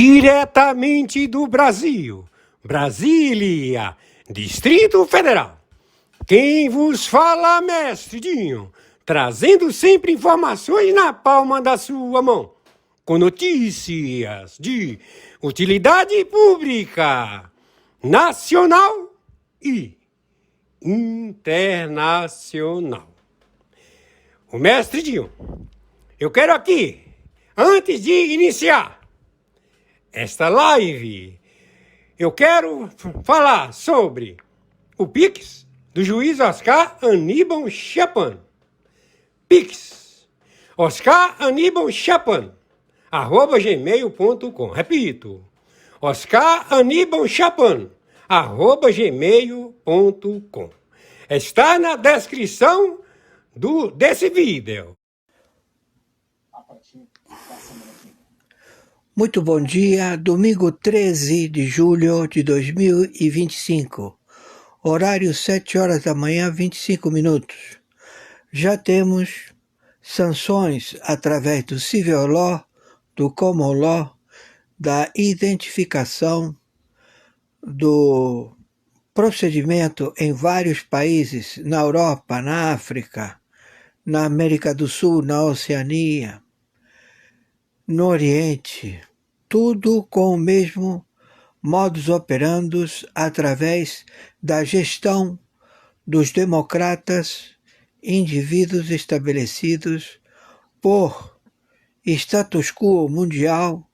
Diretamente do Brasil, Brasília, Distrito Federal. Quem vos fala, mestre Dinho, trazendo sempre informações na palma da sua mão, com notícias de utilidade pública, nacional e internacional. O mestre Dinho, eu quero aqui, antes de iniciar esta live, eu quero falar sobre o Pix do juiz Oscar Aníbal Chapan. Pix, Oscar Aníbal Chapan, @gmail.com. Repito, Oscar Aníbal Chapan, @gmail.com. Está na descrição desse vídeo. Muito bom dia, domingo 13 de julho de 2025, horário 7 horas da manhã, 25 minutos. Já temos sanções através do Civil Law, do Common Law, da identificação do procedimento em vários países, na Europa, na África, na América do Sul, na Oceania, no Oriente, tudo com o mesmo modus operandi através da gestão dos democratas, indivíduos estabelecidos por status quo mundial,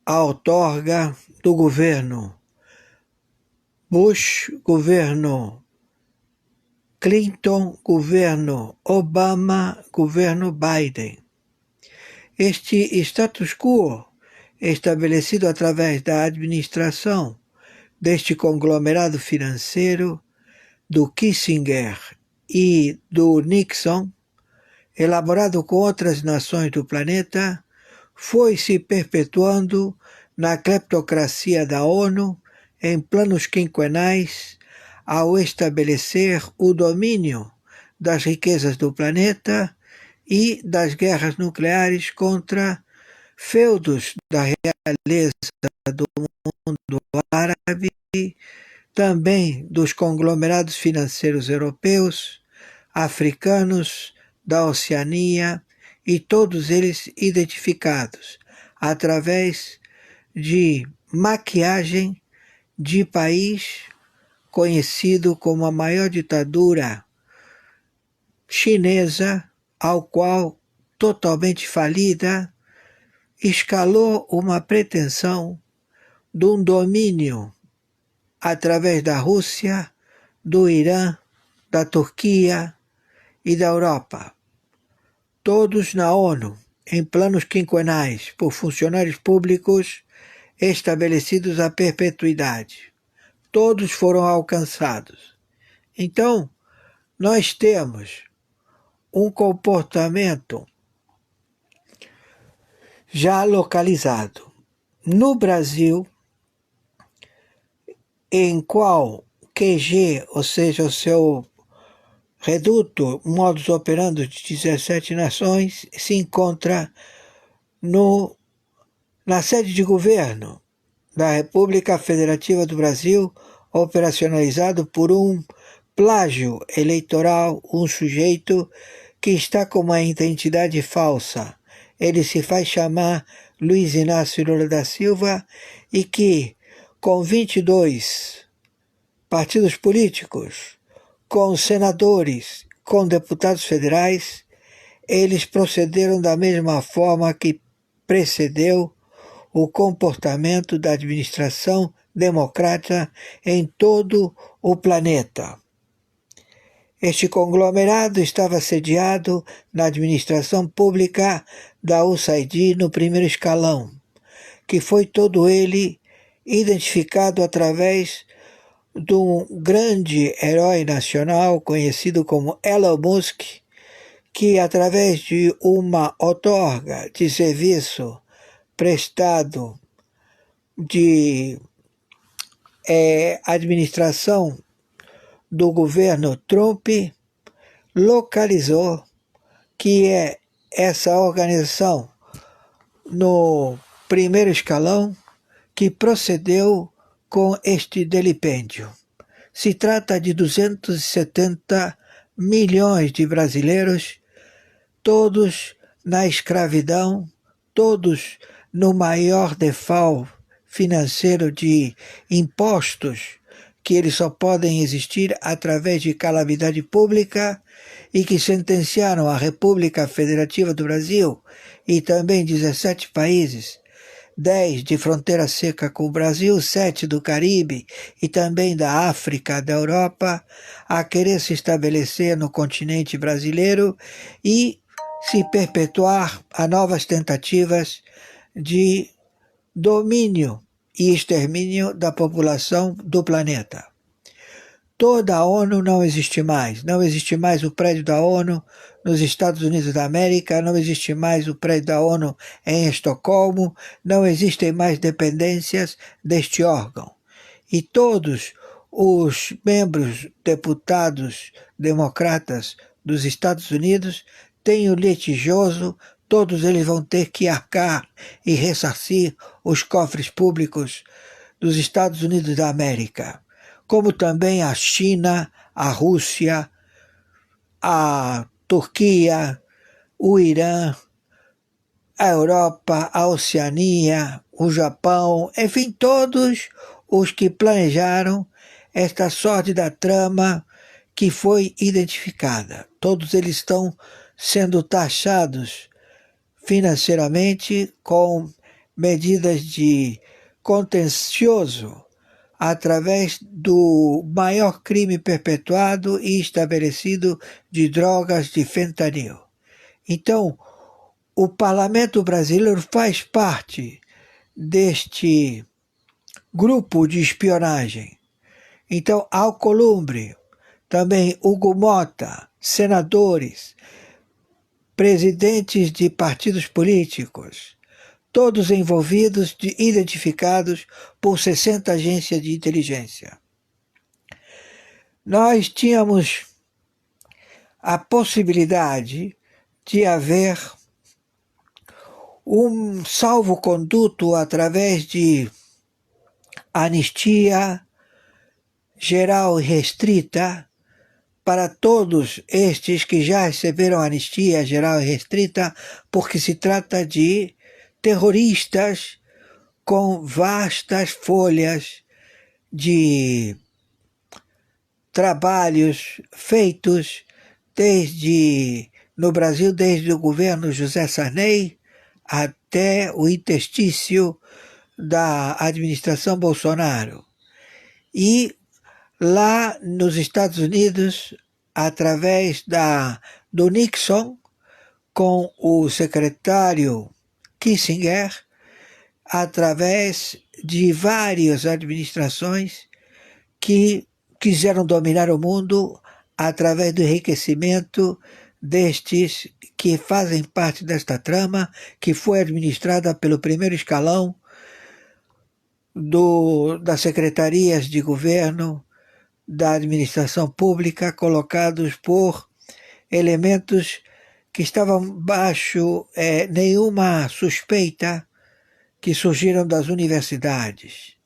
a outorga do governo Bush, governo Clinton, governo Obama, governo Biden. Este status quo, estabelecido através da administração deste conglomerado financeiro do Kissinger e do Nixon, elaborado com outras nações do planeta, foi se perpetuando na cleptocracia da ONU em planos quinquenais ao estabelecer o domínio das riquezas do planeta e das guerras nucleares contra feudos da realeza do mundo árabe, também dos conglomerados financeiros europeus, africanos, da Oceania, e todos eles identificados através de maquiagem de país conhecido como a maior ditadura chinesa, ao qual, totalmente falida, escalou uma pretensão de um domínio através da Rússia, do Irã, da Turquia e da Europa. Todos na ONU, em planos quinquenais, por funcionários públicos estabelecidos à perpetuidade. Todos foram alcançados. Então, nós temos um comportamento já localizado no Brasil, em qual QG, ou seja, o seu reduto, modus operandi de 17 nações, se encontra na sede de governo da República Federativa do Brasil, operacionalizado por um plágio eleitoral, um sujeito que está com uma identidade falsa. Ele se faz chamar Luiz Inácio Lula da Silva e que, com 22 partidos políticos, com senadores, com deputados federais, eles procederam da mesma forma que precedeu o comportamento da administração democrata em todo o planeta. Este conglomerado estava sediado na administração pública da USAID no primeiro escalão, que foi todo ele identificado através de um grande herói nacional conhecido como Elon Musk, que através de uma outorga de serviço prestado de administração do governo Trump, localizou que essa organização no primeiro escalão que procedeu com este delipêndio. Se trata de 270 milhões de brasileiros, todos na escravidão, todos no maior default financeiro de impostos, que eles só podem existir através de calamidade pública, e que sentenciaram a República Federativa do Brasil e também 17 países, 10 de fronteira seca com o Brasil, 7 do Caribe e também da África, da Europa, a querer se estabelecer no continente brasileiro e se perpetuar a novas tentativas de domínio e extermínio da população do planeta. Toda a ONU não existe mais. Não existe mais o prédio da ONU nos Estados Unidos da América, não existe mais o prédio da ONU em Estocolmo, não existem mais dependências deste órgão. E todos os membros, deputados democratas dos Estados Unidos têm o litigioso, todos eles vão ter que arcar e ressarcir os cofres públicos dos Estados Unidos da América, como também a China, a Rússia, a Turquia, o Irã, a Europa, a Oceania, o Japão, enfim, todos os que planejaram esta sórdida trama que foi identificada. Todos eles estão sendo taxados financeiramente com medidas de contencioso através do maior crime perpetuado e estabelecido de drogas de fentanil. Então, o parlamento brasileiro faz parte deste grupo de espionagem. Então, Alcolumbre, também Hugo Mota, senadores, presidentes de partidos políticos, todos envolvidos, identificados por 60 agências de inteligência. Nós tínhamos a possibilidade de haver um salvo-conduto através de anistia geral e restrita para todos estes que já receberam anistia geral e restrita, porque se trata de terroristas com vastas folhas de trabalhos feitos no Brasil, desde o governo José Sarney até o interstício da administração Bolsonaro. E lá nos Estados Unidos, através do Nixon, com o secretário Kissinger, através de várias administrações que quiseram dominar o mundo através do enriquecimento destes que fazem parte desta trama, que foi administrada pelo primeiro escalão das secretarias de governo, da administração pública, colocados por elementos que estavam baixo nenhuma suspeita, que surgiram das universidades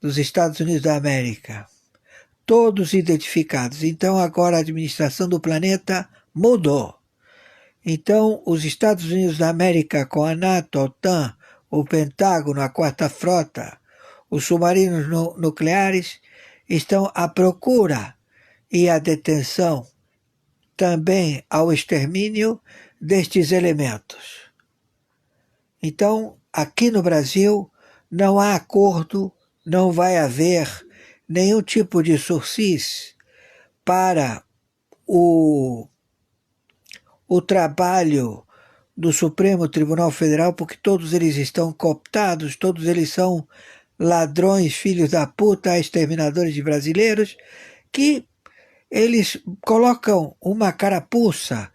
dos Estados Unidos da América, todos identificados. Então agora a administração do planeta mudou. Então os Estados Unidos da América, com a NATO, a OTAN, o Pentágono, a Quarta Frota, os submarinos nucleares, estão à procura e à detenção, também ao extermínio destes elementos. Então, aqui no Brasil, não há acordo, não vai haver nenhum tipo de sursis para o trabalho do Supremo Tribunal Federal, porque todos eles estão cooptados, todos eles são ladrões, filhos da puta, exterminadores de brasileiros, que eles colocam uma carapuça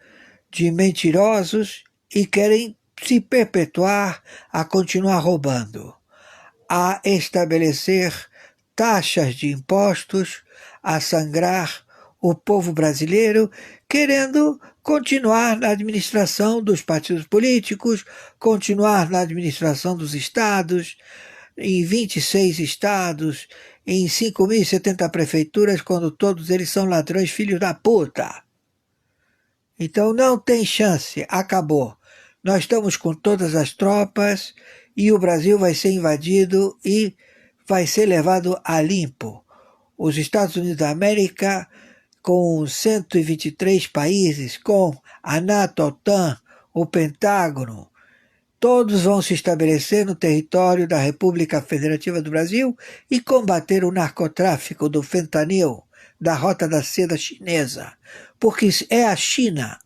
de mentirosos e querem se perpetuar a continuar roubando, a estabelecer taxas de impostos, a sangrar o povo brasileiro querendo continuar na administração dos partidos políticos, continuar na administração dos estados, em 26 estados, em 5.070 prefeituras, quando todos eles são ladrões, filhos da puta. Então não tem chance, acabou. Nós estamos com todas as tropas e o Brasil vai ser invadido e vai ser levado a limpo. Os Estados Unidos da América, com 123 países, com a NATO, a OTAN, o Pentágono, todos vão se estabelecer no território da República Federativa do Brasil e combater o narcotráfico do fentanil, da Rota da Seda chinesa. Porque é a China,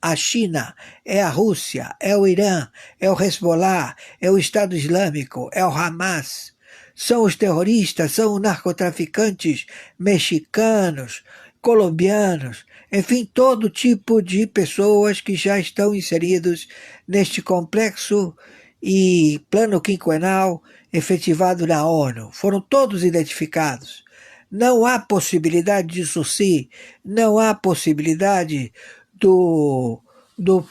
é a Rússia, é o Irã, é o Hezbollah, é o Estado Islâmico, é o Hamas. São os terroristas, são os narcotraficantes mexicanos, colombianos, enfim, todo tipo de pessoas que já estão inseridos neste complexo e plano quinquenal efetivado na ONU. Foram todos identificados. Não há possibilidade disso sim, não há possibilidade do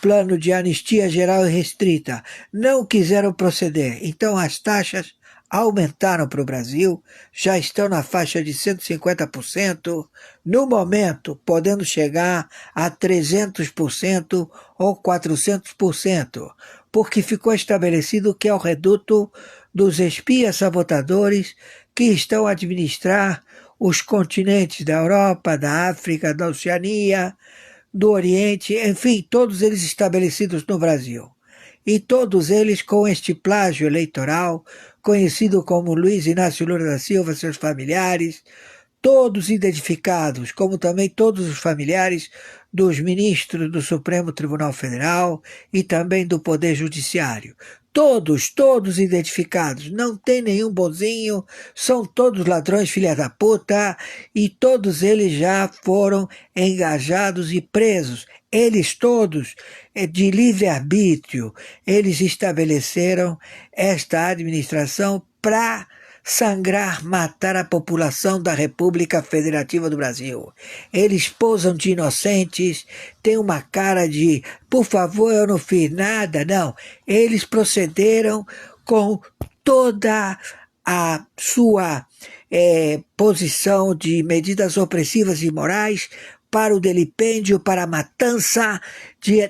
plano de anistia geral e restrita. Não quiseram proceder. Então as taxas aumentaram para o Brasil, já estão na faixa de 150%, no momento podendo chegar a 300% ou 400%, porque ficou estabelecido que é o reduto dos espias sabotadores que estão a administrar os continentes da Europa, da África, da Oceania, do Oriente, enfim, todos eles estabelecidos no Brasil. E todos eles com este plágio eleitoral, conhecido como Luiz Inácio Lula da Silva, seus familiares, todos identificados, como também todos os familiares dos ministros do Supremo Tribunal Federal e também do Poder Judiciário. Todos identificados, não tem nenhum bonzinho, são todos ladrões, filha da puta, e todos eles já foram engajados e presos. Eles todos, de livre-arbítrio, eles estabeleceram esta administração para sangrar, matar a população da República Federativa do Brasil. Eles posam de inocentes, têm uma cara de, por favor, eu não fiz nada, não. Eles procederam com toda a sua posição de medidas opressivas e morais para o delipêndio, para a matança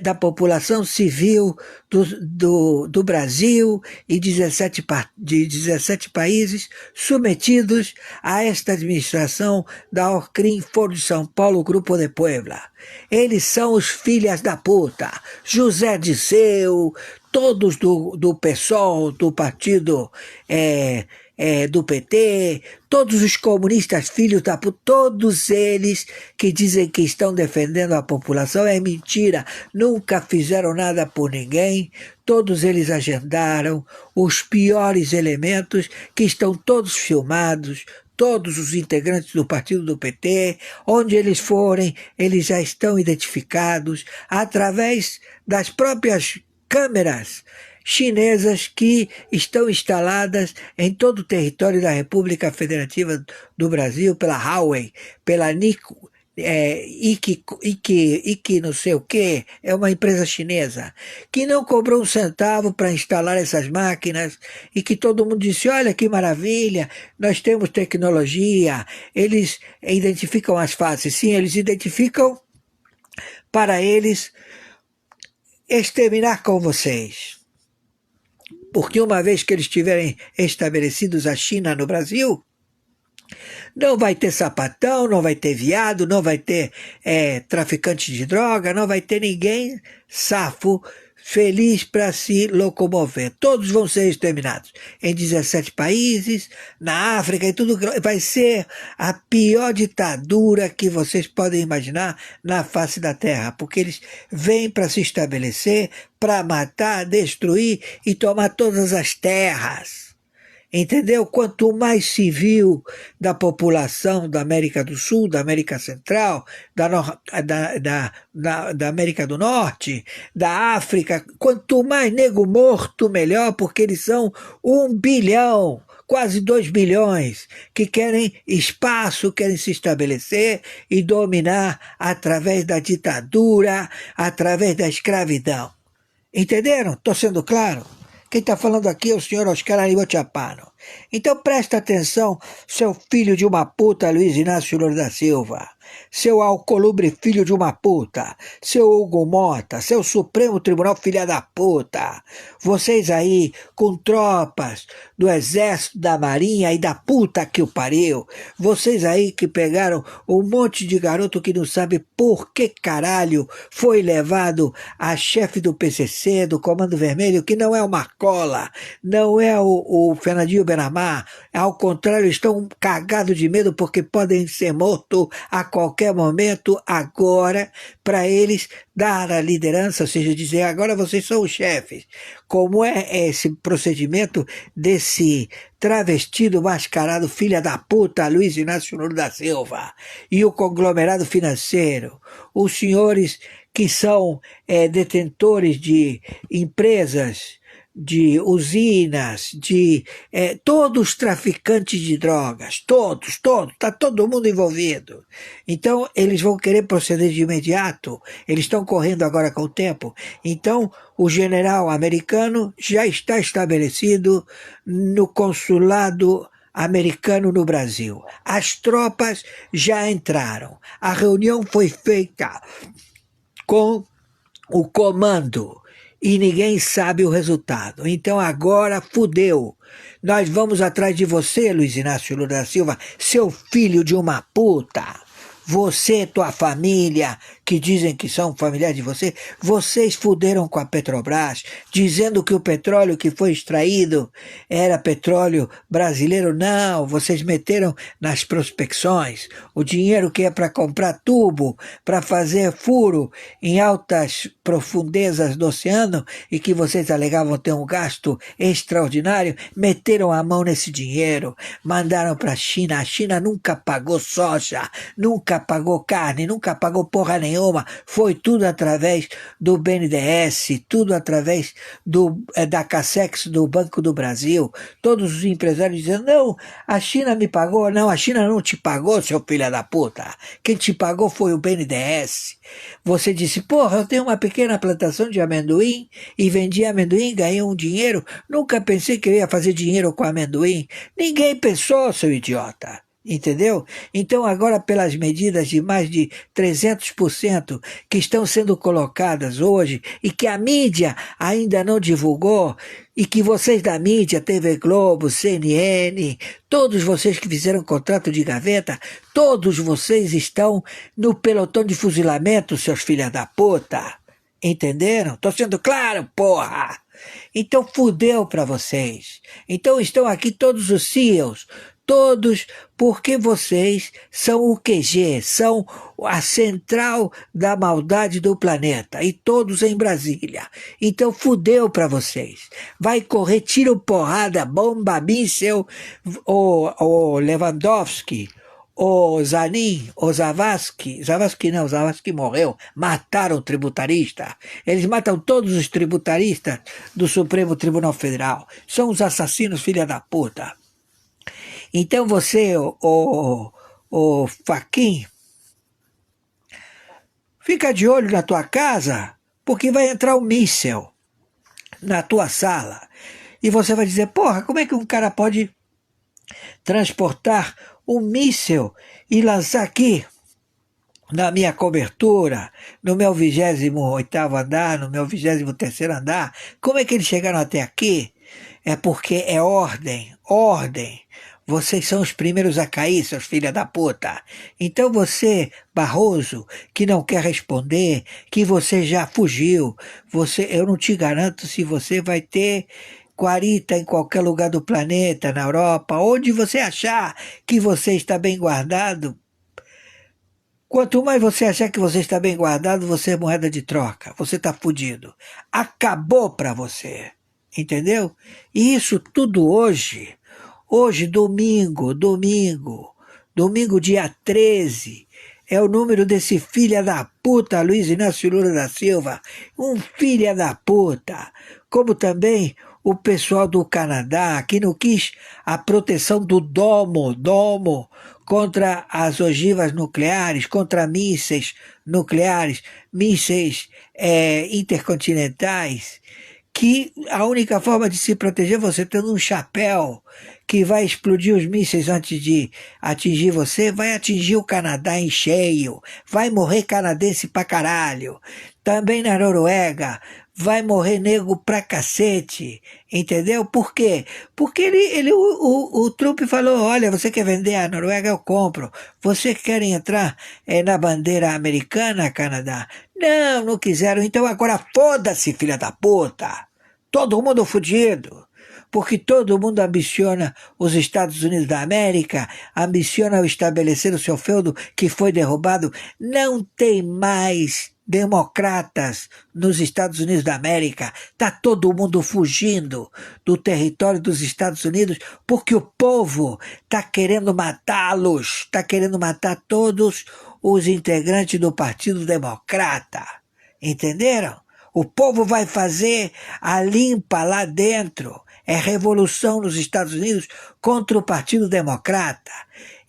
da população civil do Brasil e de 17 países submetidos a esta administração da Orcrim, Foro de São Paulo, Grupo de Puebla. Eles são os filhas da puta. José Disseu, todos do PSOL, do partido do PT, todos os comunistas filhos da puta, todos eles que dizem que estão defendendo a população, é mentira, nunca fizeram nada por ninguém, todos eles agendaram os piores elementos que estão todos filmados, todos os integrantes do partido do PT, onde eles forem, eles já estão identificados através das próprias câmeras chinesas que estão instaladas em todo o território da República Federativa do Brasil, pela Huawei, pela Nico, Iki não sei o que, é uma empresa chinesa, que não cobrou um centavo para instalar essas máquinas e que todo mundo disse, olha que maravilha, nós temos tecnologia, eles identificam as faces, sim, eles identificam para eles exterminar com vocês. Porque uma vez que eles tiverem estabelecidos a China no Brasil, não vai ter sapatão, não vai ter viado, não vai ter traficante de droga, não vai ter ninguém safo, feliz para se locomover. Todos vão ser exterminados em 17 países, na África e tudo. Vai ser a pior ditadura que vocês podem imaginar na face da Terra, porque eles vêm para se estabelecer, para matar, destruir e tomar todas as terras. Entendeu? Quanto mais civil da população da América do Sul, da América Central, da América do Norte, da África, quanto mais nego morto, melhor, porque eles são 1 bilhão. quase 2 bilhões, que querem espaço, querem se estabelecer e dominar através da ditadura, através da escravidão. Entenderam? Estou sendo claro? Quem está falando aqui é o senhor Oscar Aníbal Chapano. Então presta atenção, seu filho de uma puta, Luiz Inácio Lula da Silva. Seu alcolubre filho de uma puta, seu Hugo Mota, seu Supremo Tribunal filha da puta. Vocês aí com tropas do Exército, da Marinha e da puta que o pariu. Vocês aí que pegaram um monte de garoto que não sabe por que caralho foi levado a chefe do PCC, do Comando Vermelho, que não é o Marcola, não é o Fernandinho Benamar. Ao contrário, estão cagados de medo porque podem ser mortos a qualquer momento agora, para eles dar a liderança, ou seja, dizer agora vocês são os chefes. Como é esse procedimento desse travestido mascarado filha da puta Luiz Inácio Lula da Silva e o conglomerado financeiro, os senhores que são detentores de empresas, de usinas, de todos os traficantes de drogas, todos, está todo mundo envolvido. Então, eles vão querer proceder de imediato, eles estão correndo agora com o tempo. Então, o general americano já está estabelecido no consulado americano no Brasil. As tropas já entraram. A reunião foi feita com o comando e ninguém sabe o resultado. Então agora fudeu. Nós vamos atrás de você, Luiz Inácio Lula da Silva, seu filho de uma puta. Você, tua família, que dizem que são familiares de você, vocês fuderam com a Petrobras, dizendo que o petróleo que foi extraído era petróleo brasileiro. Não, vocês meteram nas prospecções o dinheiro que é para comprar tubo, para fazer furo em altas profundezas do oceano e que vocês alegavam ter um gasto extraordinário, meteram a mão nesse dinheiro, mandaram para a China. A China nunca pagou soja, nunca pagou carne, nunca pagou porra nenhuma, foi tudo através do BNDES, tudo através da Cassex, do Banco do Brasil. Todos os empresários dizendo, não, a China me pagou. Não, a China não te pagou, seu filho da puta. Quem te pagou foi o BNDES. Você disse, porra, eu tenho uma pequena plantação de amendoim e vendi amendoim, ganhei um dinheiro, nunca pensei que eu ia fazer dinheiro com amendoim. Ninguém pensou, seu idiota. Entendeu? Então agora pelas medidas de mais de 300% que estão sendo colocadas hoje e que a mídia ainda não divulgou e que vocês da mídia, TV Globo, CNN, todos vocês que fizeram contrato de gaveta, todos vocês estão no pelotão de fuzilamento, seus filhos da puta. Entenderam? Tô sendo claro, porra! Então fudeu pra vocês. Então estão aqui todos os CEOs, todos porque vocês são o QG, são a central da maldade do planeta, e todos em Brasília. Então fudeu para vocês. Vai correr tiro, porrada, bomba, míssel, o Lewandowski, o Zanin, o Zavascki não, Zavascki morreu, mataram o tributarista. Eles matam todos os tributaristas do Supremo Tribunal Federal. São os assassinos, filha da puta. Então você, o Fachin, fica de olho na tua casa, porque vai entrar um míssel na tua sala. E você vai dizer, porra, como é que um cara pode transportar um míssel e lançar aqui na minha cobertura, no meu 28º andar, no meu 23º andar? Como é que eles chegaram até aqui? É porque é ordem. Vocês são os primeiros a cair, seus filhos da puta. Então você, Barroso, que não quer responder, que você já fugiu, eu não te garanto se você vai ter guarita em qualquer lugar do planeta, na Europa, onde você achar que você está bem guardado. Quanto mais você achar que você está bem guardado, você é moeda de troca, você está fudido. Acabou para você, entendeu? E isso tudo hoje, domingo, dia 13, é o número desse filho da puta, Luiz Inácio Lula da Silva, um filho da puta, como também o pessoal do Canadá, que não quis a proteção do domo contra as ogivas nucleares, contra mísseis nucleares, mísseis intercontinentais, que a única forma de se proteger é você tendo um chapéu que vai explodir os mísseis antes de atingir você, vai atingir o Canadá em cheio, vai morrer canadense pra caralho. Também na Noruega vai morrer nego pra cacete, entendeu? Por quê? Porque o Trump falou, olha, você quer vender a Noruega, eu compro. Você quer entrar na bandeira americana, Canadá? Não, não quiseram, então agora foda-se, filha da puta. Todo mundo fudido. Porque todo mundo ambiciona os Estados Unidos da América, ambiciona estabelecer o seu feudo que foi derrubado. Não tem mais democratas nos Estados Unidos da América. Está todo mundo fugindo do território dos Estados Unidos porque o povo está querendo matá-los, está querendo matar todos os integrantes do Partido Democrata. Entenderam? O povo vai fazer a limpa lá dentro. É revolução nos Estados Unidos contra o Partido Democrata.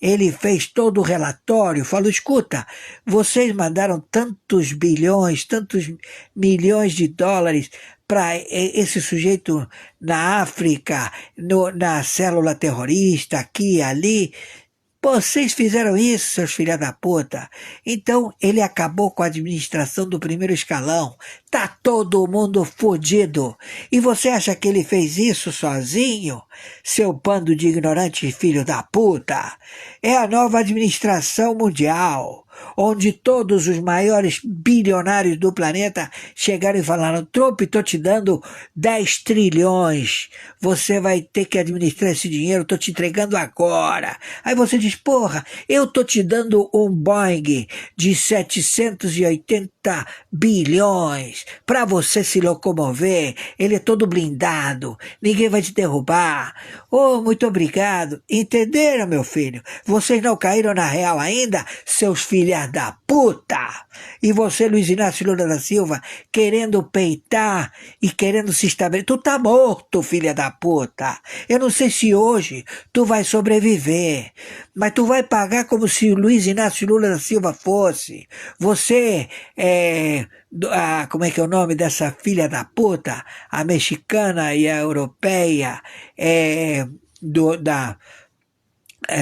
Ele fez todo o relatório, falou, escuta, vocês mandaram tantos bilhões, tantos milhões de dólares para esse sujeito na África, na célula terrorista, aqui e ali. Vocês fizeram isso, seus filha da puta. Então ele acabou com a administração do primeiro escalão. Tá todo mundo fodido. E você acha que ele fez isso sozinho? Seu bando de ignorantes filho da puta. É a nova administração mundial, onde todos os maiores bilionários do planeta chegaram e falaram, Trump, estou te dando 10 trilhões, você vai ter que administrar esse dinheiro, estou te entregando agora. Aí você diz, porra, eu estou te dando um Boeing de 780 bilhões para você se locomover, ele é todo blindado, ninguém vai te derrubar. Oh, muito obrigado. Entenderam, meu filho? Vocês não caíram na real ainda, seus filhos da puta! E você, Luiz Inácio Lula da Silva, querendo peitar e querendo se estabelecer. Tu tá morto, filha da puta. Eu não sei se hoje tu vai sobreviver, mas tu vai pagar como se o Luiz Inácio Lula da Silva fosse. Você como é que é o nome dessa filha da puta? A mexicana e a europeia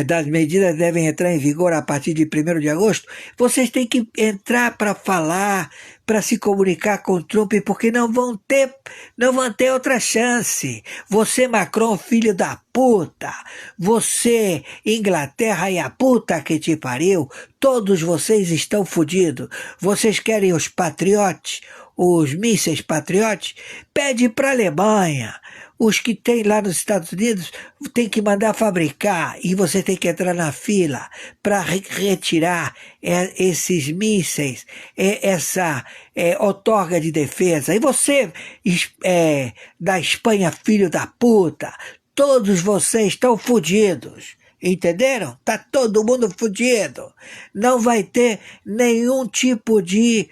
das medidas devem entrar em vigor a partir de 1º de agosto, vocês têm que entrar para falar, para se comunicar com o Trump, porque não vão ter outra chance. Você, Macron, filho da puta, você, Inglaterra e a puta que te pariu, todos vocês estão fodidos. Vocês querem os patriotes, os mísseis patriotes? Pede para a Alemanha. Os que tem lá nos Estados Unidos tem que mandar fabricar e você tem que entrar na fila para retirar esses mísseis, essa outorga de defesa. E você, da Espanha, filho da puta, todos vocês estão fodidos. Entenderam? Tá todo mundo fudido. Não vai ter nenhum tipo de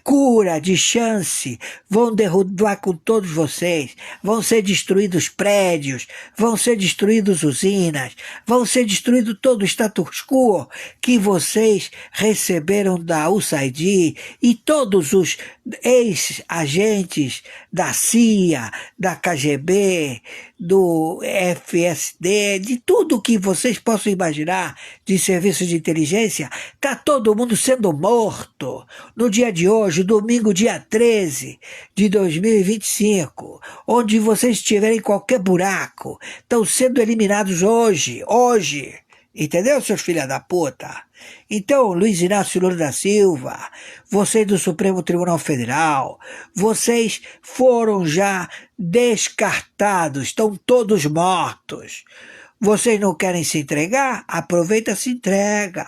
cura, de chance. Vão derrubar com todos vocês. Vão ser destruídos prédios, vão ser destruídos usinas, vão ser destruído todo o status quo que vocês receberam da USAID e todos os ex-agentes da CIA, da KGB, do FSD, de tudo que vocês possam imaginar de serviços de inteligência, tá todo mundo sendo morto. No dia de hoje, domingo, dia 13 de 2025, onde vocês estiverem em qualquer buraco, estão sendo eliminados hoje. Entendeu, seus filha da puta? Então, Luiz Inácio Lula da Silva, vocês do Supremo Tribunal Federal, vocês foram já descartados, estão todos mortos. Vocês não querem se entregar? Aproveita, se entrega.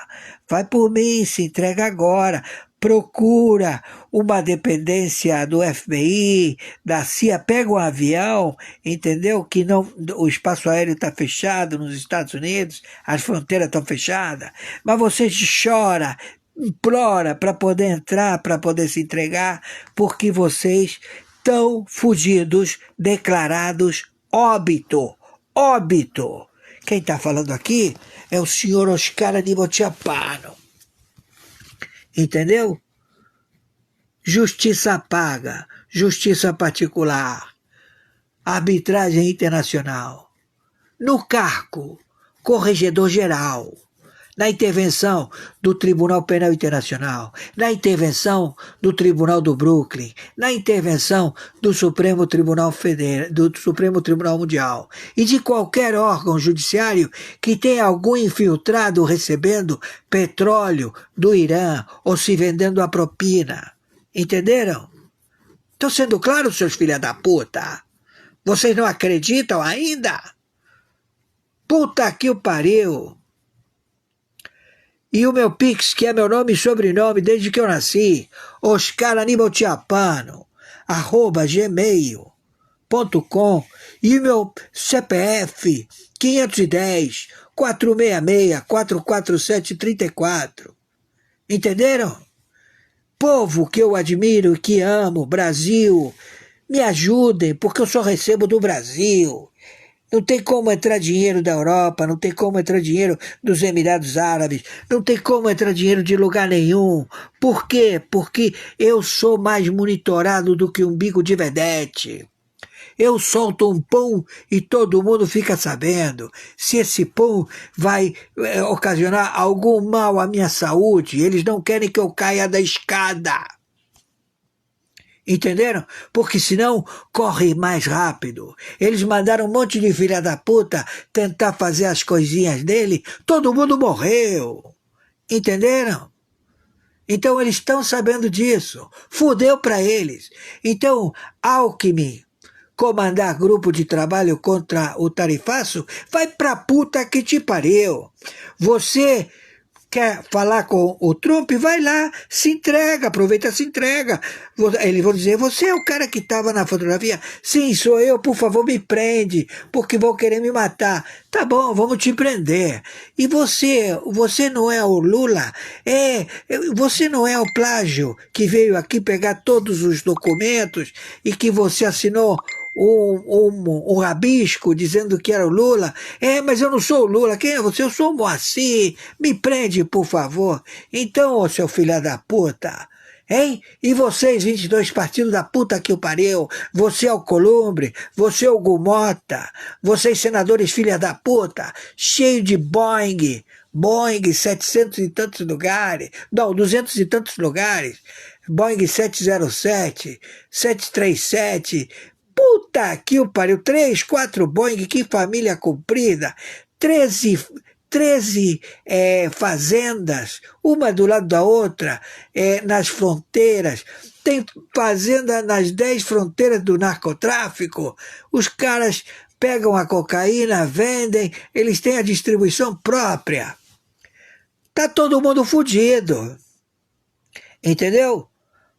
Vai por mim, se entrega agora. Procura uma dependência do FBI, da CIA, pega um avião, entendeu? Que não, o espaço aéreo está fechado nos Estados Unidos, as fronteiras estão fechadas, mas você chora, implora para poder entrar, para poder se entregar, porque vocês estão fugidos, declarados óbito. Óbito. Quem está falando aqui é o senhor Oscar Aníbal Chiappano. Entendeu? Justiça paga, justiça particular, arbitragem internacional. No cargo, corregedor-geral, na intervenção do Tribunal Penal Internacional, na intervenção do Tribunal do Brooklyn, na intervenção do Supremo Tribunal Mundial e de qualquer órgão judiciário que tenha algum infiltrado recebendo petróleo do Irã ou se vendendo a propina. Entenderam? Estou sendo claro, seus filha da puta? Vocês não acreditam ainda? Puta que o pariu! E o meu Pix, que é meu nome e sobrenome desde que eu nasci, Oscar Aníbal Chiappano, @gmail.com, e o meu CPF, 510-466-447-34. Entenderam? Povo que eu admiro e que amo, Brasil, me ajudem, porque eu só recebo do Brasil. Não tem como entrar dinheiro da Europa, não tem como entrar dinheiro dos Emirados Árabes, não tem como entrar dinheiro de lugar nenhum. Por quê? Porque eu sou mais monitorado do que um bico de vedete. Eu solto um pum e todo mundo fica sabendo. Se esse pum vai ocasionar algum mal à minha saúde, eles não querem que eu caia da escada. Entenderam? Porque senão corre mais rápido. Eles mandaram um monte de filha da puta tentar fazer as coisinhas dele, todo mundo morreu. Entenderam? Então eles estão sabendo disso. Fudeu pra eles. Então, Alckmin comandar grupo de trabalho contra o tarifaço, vai pra puta que te pariu. Você quer falar com o Trump? Vai lá, se entrega, aproveita, se entrega. Eles vão dizer, você é o cara que estava na fotografia? Sim, sou eu, por favor, me prende, porque vão querer me matar. Tá bom, vamos te prender. E você não é o Lula? Você não é o plágio que veio aqui pegar todos os documentos e que você assinou um rabisco dizendo que era o Lula? Mas eu não sou o Lula. Quem é você? Eu sou o Moacir. Me prende, por favor. Então, ô seu filho da puta, hein? E vocês, 22 partidos da puta que o pariu, você é o Columbre, você é o Gumota, vocês senadores filha da puta, cheio de Boeing, 700 e tantos lugares, não, 200 e tantos lugares, Boeing 707, 737, puta que o pariu, 3, 4 Boeing, que família comprida, 13 fazendas, uma do lado da outra, nas fronteiras, tem fazenda nas 10 fronteiras do narcotráfico, os caras pegam a cocaína, vendem, eles têm a distribuição própria. Tá todo mundo fudido, entendeu?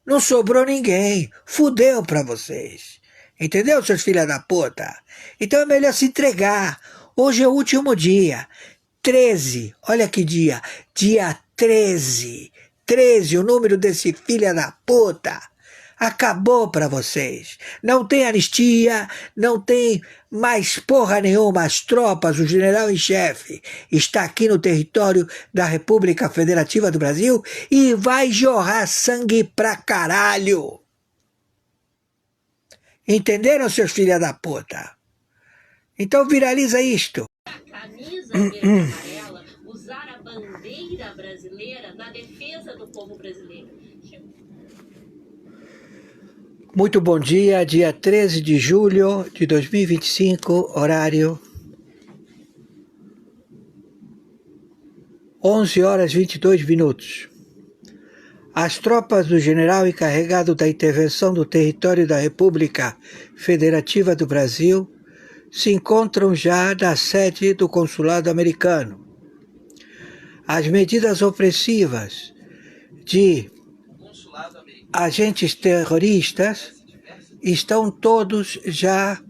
Não sobrou ninguém, fudeu pra vocês. Entendeu, seus filha da puta? Então é melhor se entregar. Hoje é o último dia. 13, olha que dia. Dia 13. 13, o número desse filha da puta. Acabou pra vocês. Não tem anistia, não tem mais porra nenhuma. As tropas, o general em chefe, está aqui no território da República Federativa do Brasil e vai jorrar sangue pra caralho. Entenderam, seus filha da puta? Então viraliza isto. A camisa verde e amarela, usar a bandeira brasileira na defesa do povo brasileiro. Muito bom dia, dia 13 de julho de 2025, horário 11h22. As tropas do general encarregado da intervenção do território da República Federativa do Brasil se encontram já na sede do consulado americano. As medidas opressivas de agentes terroristas estão todos já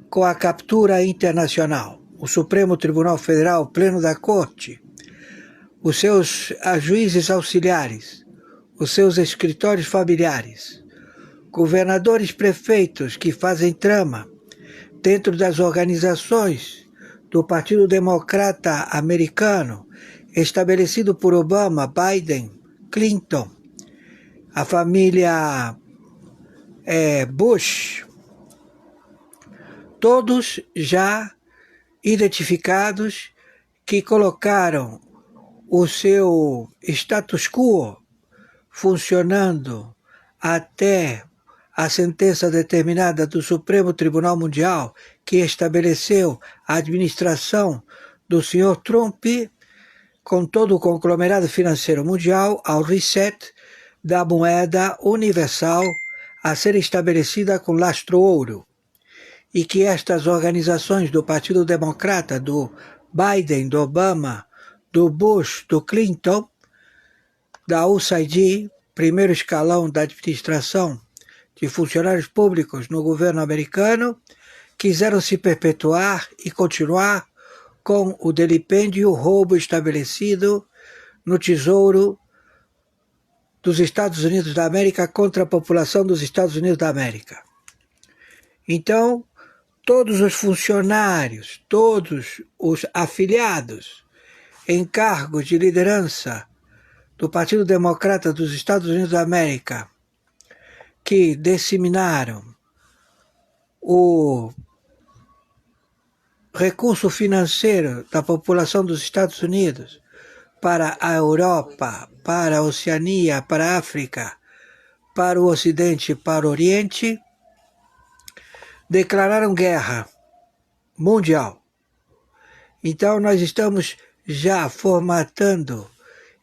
com a captura internacional. O Supremo Tribunal Federal, Pleno da Corte, os seus juízes auxiliares, os seus escritórios familiares, governadores, prefeitos que fazem trama dentro das organizações do Partido Democrata Americano, estabelecido por Obama, Biden, Clinton, a família Bush, todos já identificados que colocaram o seu status quo funcionando até a sentença determinada do Supremo Tribunal Mundial, que estabeleceu a administração do senhor Trump com todo o conglomerado financeiro mundial ao reset da moeda universal a ser estabelecida com lastro-ouro, e que estas organizações do Partido Democrata, do Biden, do Obama, do Bush, do Clinton, da USAID, primeiro escalão da administração de funcionários públicos no governo americano, quiseram se perpetuar e continuar com o delipêndio e o roubo estabelecido no Tesouro dos Estados Unidos da América contra a população dos Estados Unidos da América. Então, todos os funcionários, todos os afiliados em cargos de liderança do Partido Democrata dos Estados Unidos da América, que disseminaram o recurso financeiro da população dos Estados Unidos para a Europa, para a Oceania, para a África, para o Ocidente e para o Oriente, declararam guerra mundial. Então nós estamos já formatando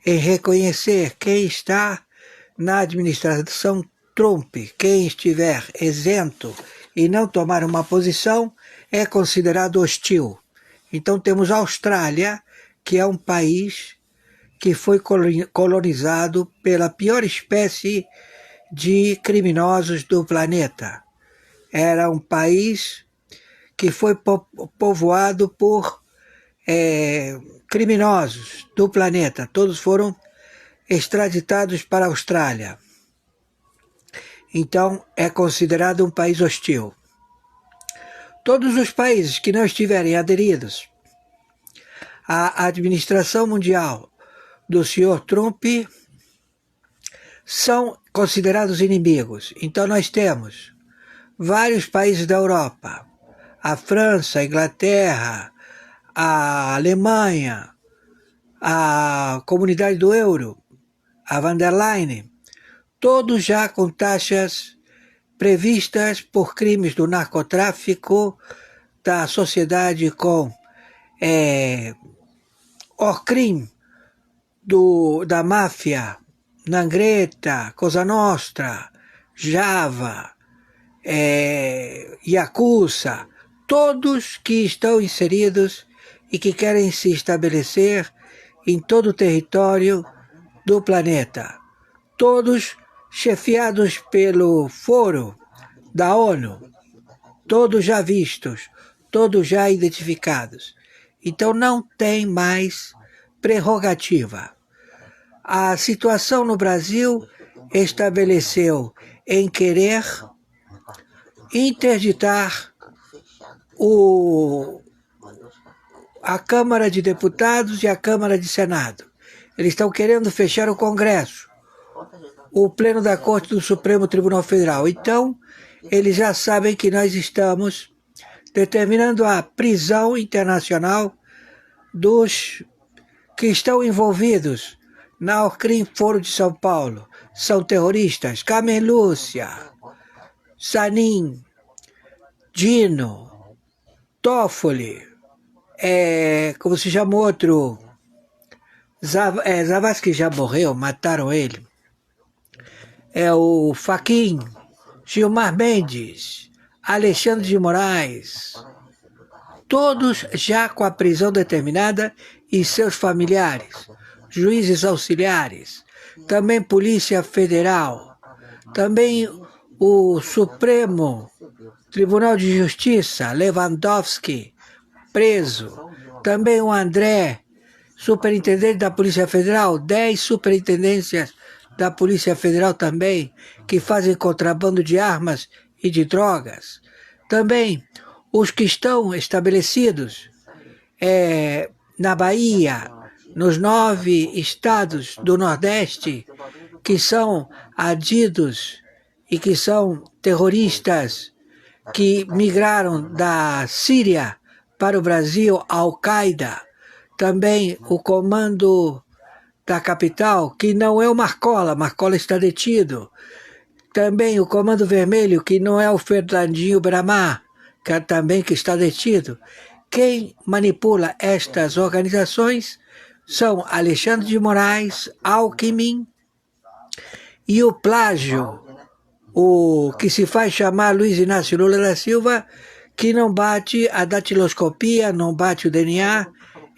em reconhecer quem está na administração Trump. Quem estiver isento e não tomar uma posição é considerado hostil. Então temos a Austrália, que é um país que foi colonizado pela pior espécie de criminosos do planeta. Era um país que foi povoado por criminosos do planeta. Todos foram extraditados para a Austrália. Então é considerado um país hostil. Todos os países que não estiverem aderidos à administração mundial do senhor Trump são considerados inimigos. Então nós temos vários países da Europa, a França, a Inglaterra, a Alemanha, a Comunidade do Euro, a van der Leyen, todos já com taxas previstas por crimes do narcotráfico, da sociedade com Orcrim, da máfia, Nangreta, Cosa Nostra, Java, Yakuza, todos que estão inseridos e que querem se estabelecer em todo o território do planeta. Todos chefiados pelo Foro da ONU, todos já vistos, todos já identificados. Então não tem mais prerrogativa. A situação no Brasil estabeleceu em querer interditar a Câmara de Deputados e a Câmara de Senado. Eles estão querendo fechar o Congresso, o Pleno da Corte do Supremo Tribunal Federal. Então, eles já sabem que nós estamos determinando a prisão internacional dos que estão envolvidos na Orcrim Foro de São Paulo. São terroristas: Carmen Lúcia, Sanin, Dino, Toffoli, como se chama outro? Zavascki já morreu, mataram ele. O Fachin, Gilmar Mendes, Alexandre de Moraes, todos já com a prisão determinada e seus familiares, juízes auxiliares, também Polícia Federal, também o Supremo Tribunal de Justiça, Lewandowski, preso, também o André, superintendente da Polícia Federal, 10 superintendências da Polícia Federal também, que fazem contrabando de armas e de drogas. Também os que estão estabelecidos na Bahia, nos 9 estados do Nordeste, que são adidos e que são terroristas que migraram da Síria para o Brasil, a Al-Qaeda. Também o comando da capital, que não é o Marcola está detido. Também o Comando Vermelho, que não é o Fernandinho Bramar, que está detido. Quem manipula estas organizações são Alexandre de Moraes, Alckmin e o plágio, o que se faz chamar Luiz Inácio Lula da Silva, que não bate a datiloscopia, não bate o DNA,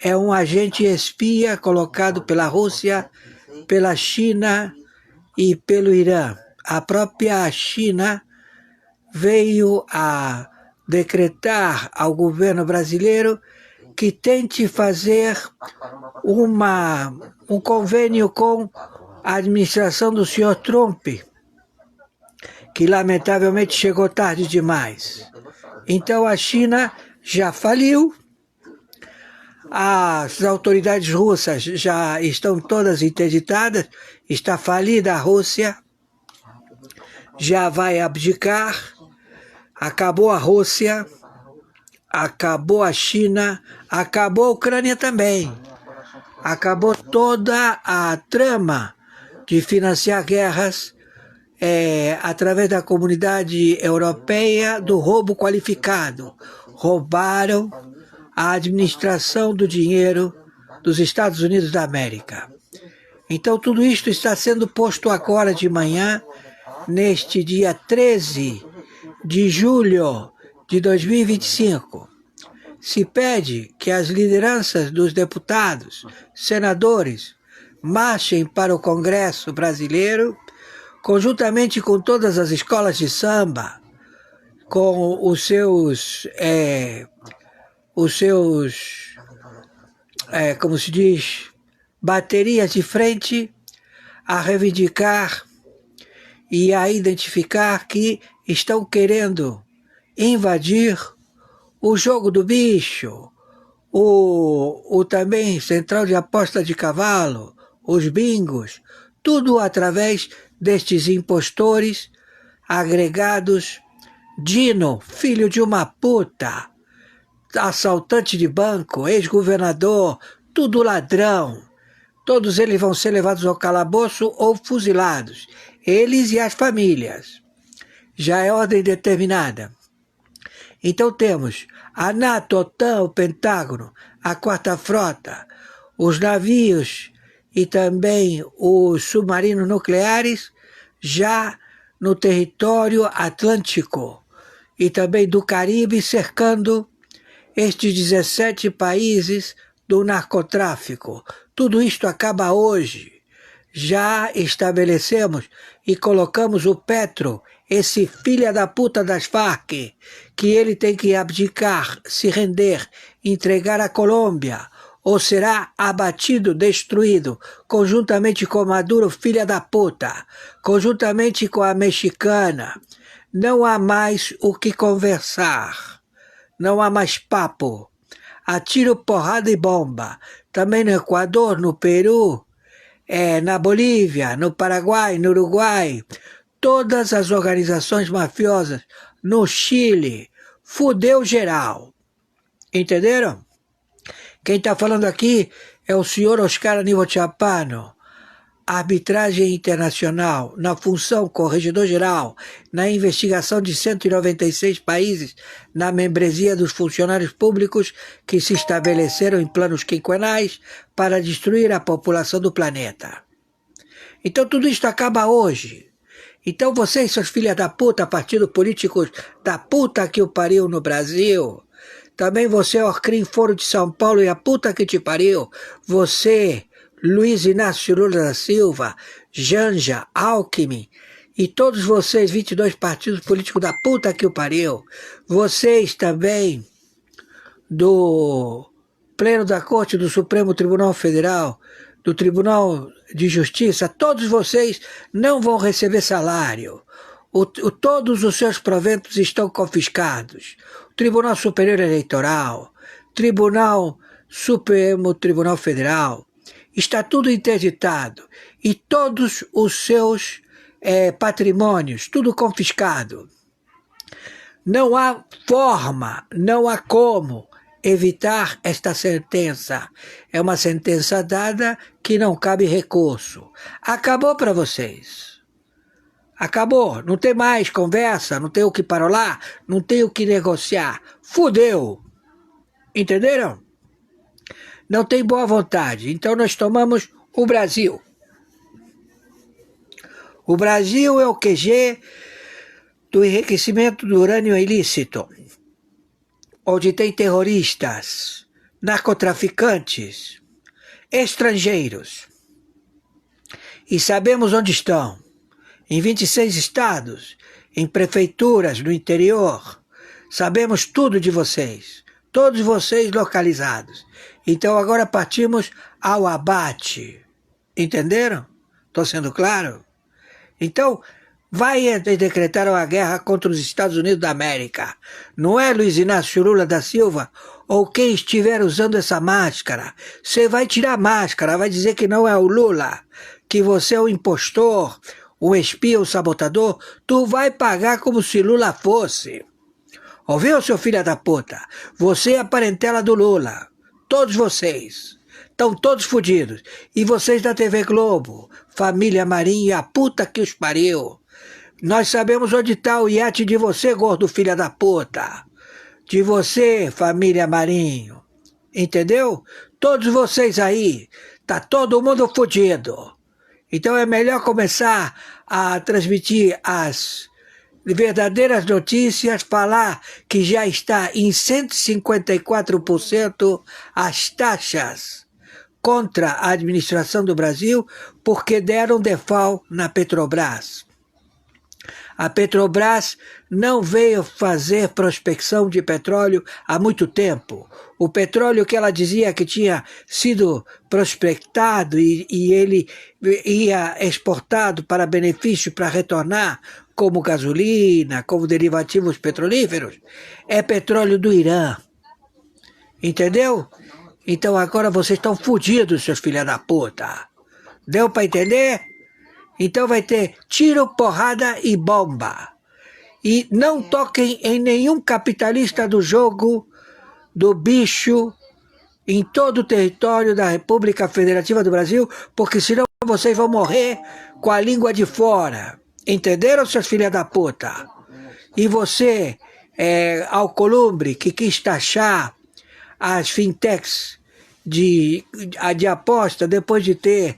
é um agente espia colocado pela Rússia, pela China e pelo Irã. A própria China veio a decretar ao governo brasileiro que tente fazer um convênio com a administração do senhor Trump, que lamentavelmente chegou tarde demais. Então a China já faliu, as autoridades russas já estão todas interditadas, está falida a Rússia, já vai abdicar, acabou a Rússia, acabou a China, acabou a Ucrânia também. Acabou toda a trama de financiar guerras através da comunidade europeia do roubo qualificado. Roubaram a administração do dinheiro dos Estados Unidos da América. Então tudo isto está sendo posto agora de manhã, neste dia 13 de julho de 2025. Se pede que as lideranças dos deputados, senadores, marchem para o Congresso brasileiro, conjuntamente com todas as escolas de samba, com os seus como se diz, baterias de frente, a reivindicar e a identificar que estão querendo invadir o jogo do bicho, o também central de aposta de cavalo, os bingos, tudo através destes impostores agregados. Dino, filho de uma puta, assaltante de banco, ex-governador, tudo ladrão. Todos eles vão ser levados ao calabouço ou fuzilados. Eles e as famílias. Já é ordem determinada. Então temos a NATO, a OTAN, o Pentágono, a Quarta Frota, os navios e também os submarinos nucleares já no território atlântico e também do Caribe, cercando estes 17 países do narcotráfico. Tudo isto acaba hoje. Já estabelecemos e colocamos o Petro, esse filho da puta das Farc, que ele tem que abdicar, se render, entregar a Colômbia, ou será abatido, destruído, conjuntamente com Maduro, filha da puta, conjuntamente com a mexicana. Não há mais o que conversar, não há mais papo. Atiro, porrada e bomba. Também no Equador, no Peru, na Bolívia, no Paraguai, no Uruguai, todas as organizações mafiosas, no Chile, fudeu geral. Entenderam? Quem está falando aqui é o senhor Oscar Aníbal Chapano, arbitragem internacional, na função corregedor-geral, na investigação de 196 países, na membresia dos funcionários públicos que se estabeleceram em planos quinquenais para destruir a população do planeta. Então tudo isto acaba hoje. Então vocês, seus filhos da puta, partidos políticos da puta que o pariu no Brasil, também você, Orcrim Foro de São Paulo e a puta que te pariu, você, Luiz Inácio Lula da Silva, Janja, Alckmin e todos vocês, 22 partidos políticos da puta que o pariu, vocês também do Pleno da Corte do Supremo Tribunal Federal, do Tribunal de Justiça, todos vocês não vão receber salário. Todos os seus proventos estão confiscados. O Tribunal Superior Eleitoral, Tribunal Supremo Tribunal Federal, está tudo interditado. E todos os seus patrimônios, tudo confiscado. Não há forma, não há como evitar esta sentença. É uma sentença dada que não cabe recurso. Acabou para vocês. Acabou. Não tem mais conversa, não tem o que parolar, não tem o que negociar. Fudeu. Entenderam? Não tem boa vontade. Então nós tomamos o Brasil. O Brasil é o QG do enriquecimento do urânio ilícito, onde tem terroristas, narcotraficantes, estrangeiros. E sabemos onde estão. Em 26 estados, em prefeituras no interior. Sabemos tudo de vocês. Todos vocês localizados. Então agora partimos ao abate. Entenderam? Estou sendo claro? Então, vai decretar uma guerra contra os Estados Unidos da América. Não é Luiz Inácio Lula da Silva ou quem estiver usando essa máscara. Você vai tirar a máscara, vai dizer que não é o Lula, que você é o impostor, o espia, o sabotador. Tu vai pagar como se Lula fosse. Ouviu, seu filho da puta? Você é a parentela do Lula. Todos vocês. Estão todos fodidos. E vocês da TV Globo, família Marinho e a puta que os pariu. Nós sabemos onde está o iate de você, gordo filha da puta. De você, família Marinho. Entendeu? Todos vocês aí. Tá todo mundo fodido. Então é melhor começar a transmitir as verdadeiras notícias, falar que já está em 154% as taxas contra a administração do Brasil, porque deram default na Petrobras. A Petrobras não veio fazer prospecção de petróleo há muito tempo. O petróleo que ela dizia que tinha sido prospectado e ele ia exportado para benefício, para retornar, como gasolina, como derivativos petrolíferos, é petróleo do Irã. Entendeu? Então agora vocês estão fodidos, seus filhos da puta. Deu para entender? Então vai ter tiro, porrada e bomba. E não toquem em nenhum capitalista do jogo do bicho em todo o território da República Federativa do Brasil, porque senão vocês vão morrer com a língua de fora. Entenderam, seus filhos da puta? E você, Alcolumbre, que quis taxar as fintechs de aposta depois de ter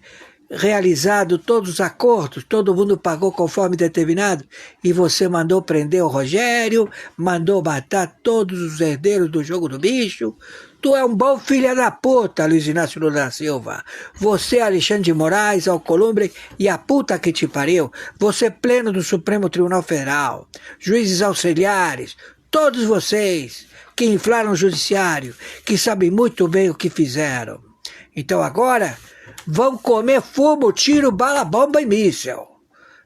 realizado todos os acordos, todo mundo pagou conforme determinado, e você mandou prender o Rogério, mandou matar todos os herdeiros do jogo do bicho. Tu é um bom filho da puta, Luiz Inácio Lula da Silva. Você, Alexandre de Moraes, Alcolumbre e a puta que te pariu. Você, pleno do Supremo Tribunal Federal, juízes auxiliares, todos vocês que inflaram o judiciário, que sabem muito bem o que fizeram. Então agora vão comer fumo, tiro, bala, bomba e míssil.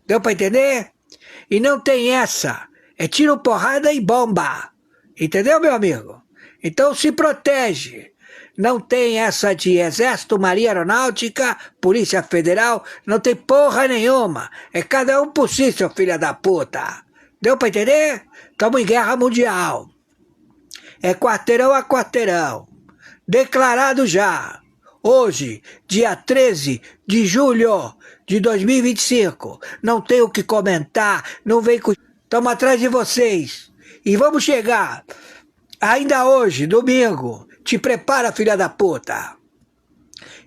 Deu para entender? E não tem essa. É tiro, porrada e bomba. Entendeu, meu amigo? Então se protege. Não tem essa de Exército, Marinha Aeronáutica, Polícia Federal. Não tem porra nenhuma. É cada um por si, seu filho da puta. Deu para entender? Estamos em guerra mundial. É quarteirão a quarteirão. Declarado já. Hoje, dia 13 de julho de 2025. Não tenho o que comentar. Não vem com... Estamos atrás de vocês. E vamos chegar. Ainda hoje, domingo. Te prepara, filha da puta.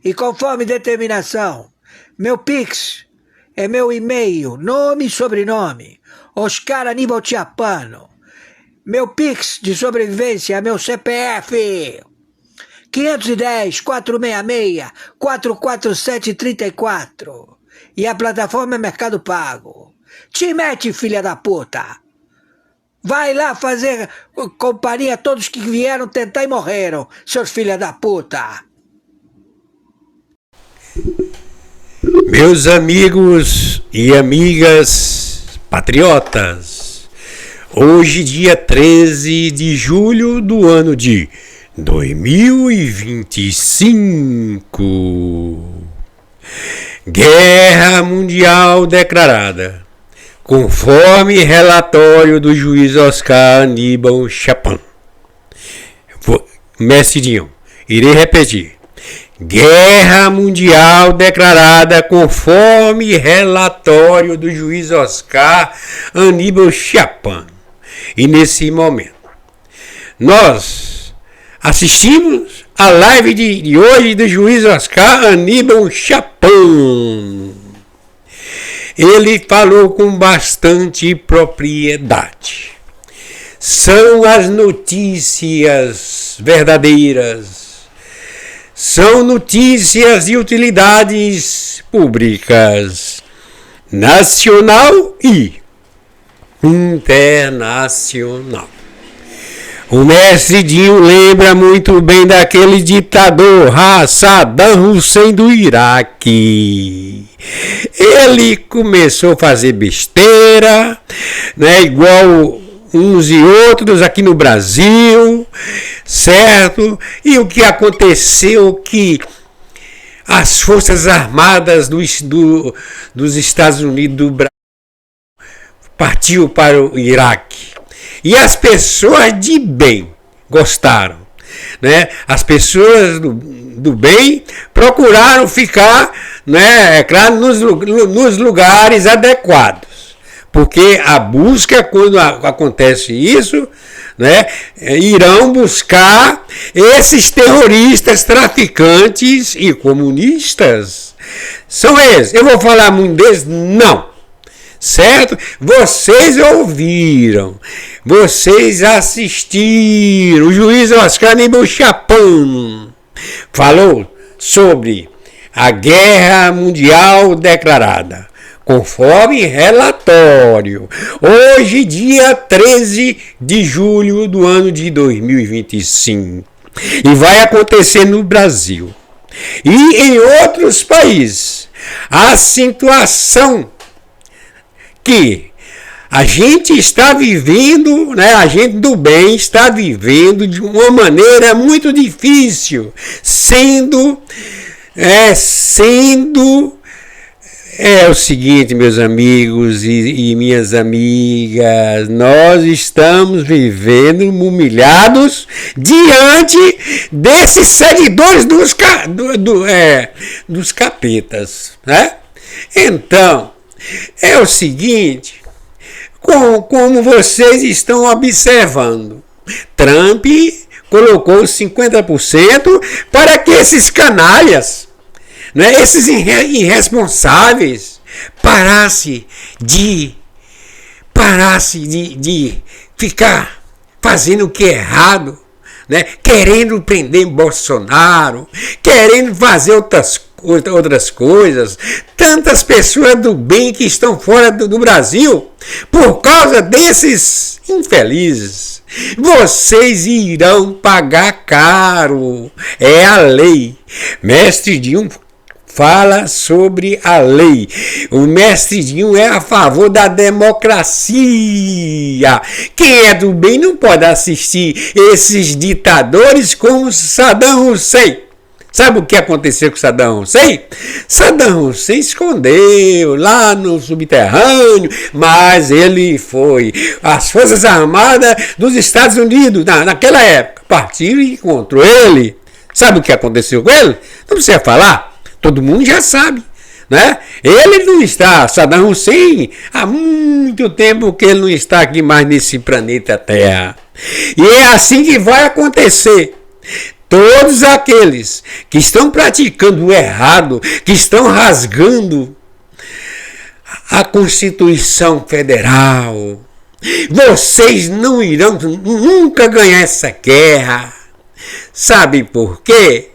E conforme determinação, meu Pix é meu e-mail, nome e sobrenome. Oscar Aníbal Tiapano. Meu Pix de sobrevivência é meu CPF. 510-466-447-34. E a plataforma é Mercado Pago. Te mete, filha da puta. Vai lá fazer companhia a todos que vieram tentar e morreram, seus filha da puta. Meus amigos e amigas patriotas, hoje, dia 13 de julho do ano de 2025, Guerra Mundial declarada, conforme relatório do juiz Oscar Aníbal Chapman. Mestre Dinho, irei repetir. Guerra Mundial declarada conforme relatório do juiz Oscar Aníbal Chapman. E nesse momento, nós assistimos a live de hoje do juiz Oscar Aníbal Chapman. Ele falou com bastante propriedade. São as notícias verdadeiras. São notícias de utilidades públicas, nacional e internacional. O mestre Dinho lembra muito bem daquele ditador Saddam Hussein do Iraque. Ele começou a fazer besteira, né, igual uns e outros aqui no Brasil, certo? E o que aconteceu que as Forças Armadas dos Estados Unidos do Brasil partiu para o Iraque. E as pessoas de bem gostaram, né? As pessoas do bem procuraram ficar, né, é claro, nos lugares adequados. Porque a busca, quando acontece isso, né, irão buscar esses terroristas, traficantes e comunistas. São esses. Eu vou falar muito deles? Não. Certo? Vocês ouviram, vocês assistiram. O juiz Oscar Aníbal Chapman falou sobre a Guerra Mundial declarada. Conforme relatório, hoje, dia 13 de julho do ano de 2025, e vai acontecer no Brasil e em outros países, a situação que a gente está vivendo, né, a gente do bem está vivendo de uma maneira muito difícil, sendo o seguinte, meus amigos e minhas amigas, nós estamos vivendo humilhados diante desses seguidores dos capetas, né? Então, é o seguinte, como vocês estão observando, Trump colocou 50% para que esses canalhas, né, esses irresponsáveis parasse de ficar fazendo o que é errado, né, querendo prender Bolsonaro, querendo fazer outras coisas. Tantas pessoas do bem que estão fora do Brasil por causa desses infelizes. Vocês irão pagar caro. É a lei. Mestre Dinho fala sobre a lei. O mestre Dinho é a favor da democracia. Quem é do bem não pode assistir esses ditadores como Saddam Hussein. Sabe o que aconteceu com Saddam Hussein? Saddam Hussein escondeu lá no subterrâneo, mas ele foi. As Forças Armadas dos Estados Unidos, naquela época, partiram e encontrou ele. Sabe o que aconteceu com ele? Não precisa falar. Todo mundo já sabe, né? Ele não está, Saddam Hussein, há muito tempo que ele não está aqui mais nesse planeta Terra. E é assim que vai acontecer. Todos aqueles que estão praticando o errado, que estão rasgando a Constituição Federal, vocês não irão nunca ganhar essa guerra. Sabe por quê?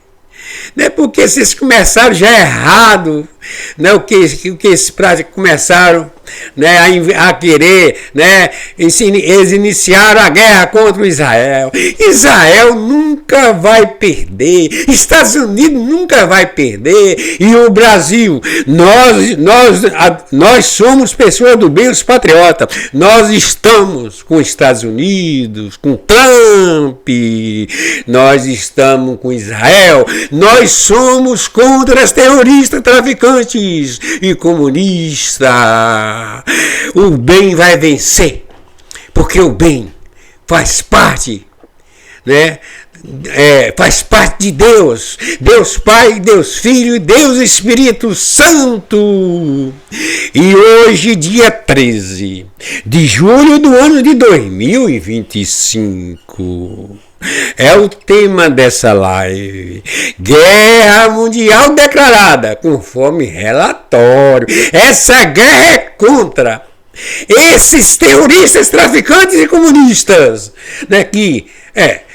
Não é porque vocês começaram já errado, né? o que esses práticos começaram, né? a querer, né? Eles iniciaram a guerra contra o Israel. Israel nunca vai perder, Estados Unidos nunca vai perder, e o Brasil, nós somos pessoas do bem, os patriotas, nós estamos com os Estados Unidos, com Trump, nós estamos com Israel, nós somos contra os terroristas, traficantes e comunistas. O bem vai vencer, porque o bem faz parte, né? Faz parte de Deus, Deus Pai, Deus Filho e Deus Espírito Santo. E hoje, dia 13 de julho do ano de 2025, é o tema dessa live: Guerra Mundial declarada, conforme relatório. Essa guerra é contra esses terroristas, traficantes e comunistas, né?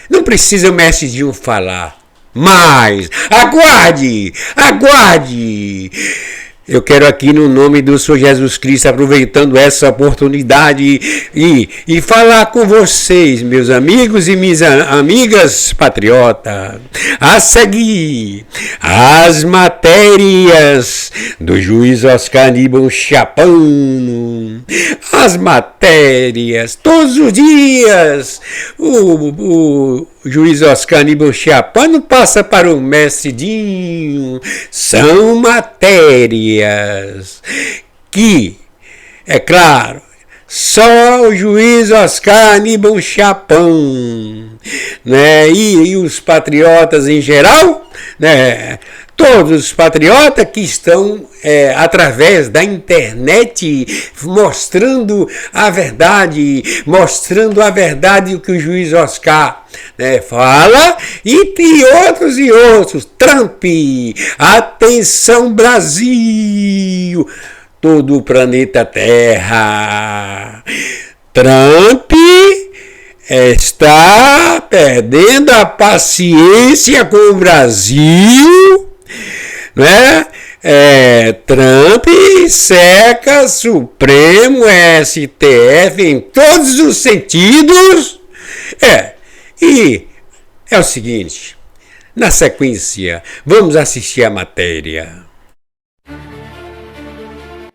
Não precisa o mestre Gil falar, mas aguarde. Eu quero aqui, no nome do Senhor Jesus Cristo, aproveitando essa oportunidade e falar com vocês, meus amigos e minhas amigas patriotas, a seguir as matérias do juiz Oscar Aníbal Chapano. As matérias, todos os dias, o juiz Oscar Aníbal Chapano passa para o mestre Dinho. São matérias que, é claro, só o juiz Oscar Aníbal Chapano, né? E os patriotas em geral, né? Todos os patriotas que estão através da internet mostrando a verdade o que o juiz Oscar, né, fala, e outros. Trump, atenção Brasil, todo o planeta Terra. Trump está perdendo a paciência com o Brasil, né? Trump seca Supremo, STF em todos os sentidos. E é o seguinte, na sequência, vamos assistir a matéria.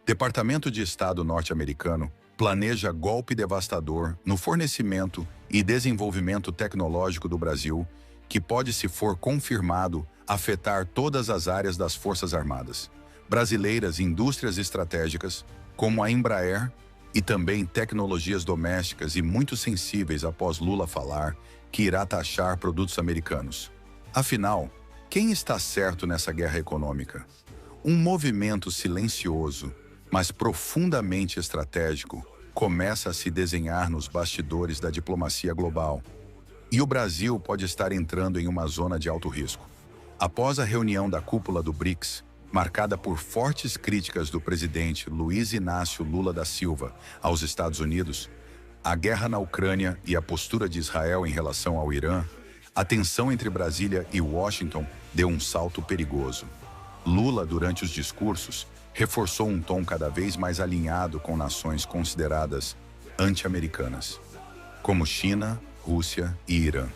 Departamento de Estado norte-americano planeja golpe devastador no fornecimento e desenvolvimento tecnológico do Brasil, que pode, se for confirmado, afetar todas as áreas das Forças Armadas brasileiras, indústrias estratégicas, como a Embraer, e também tecnologias domésticas e muito sensíveis após Lula falar que irá taxar produtos americanos. Afinal, quem está certo nessa guerra econômica? Um movimento silencioso, mas profundamente estratégico, começa a se desenhar nos bastidores da diplomacia global. E o Brasil pode estar entrando em uma zona de alto risco. Após a reunião da cúpula do BRICS, marcada por fortes críticas do presidente Luiz Inácio Lula da Silva aos Estados Unidos, a guerra na Ucrânia e a postura de Israel em relação ao Irã, a tensão entre Brasília e Washington deu um salto perigoso. Lula, durante os discursos, reforçou um tom cada vez mais alinhado com nações consideradas anti-americanas, como China, Rússia e Irã.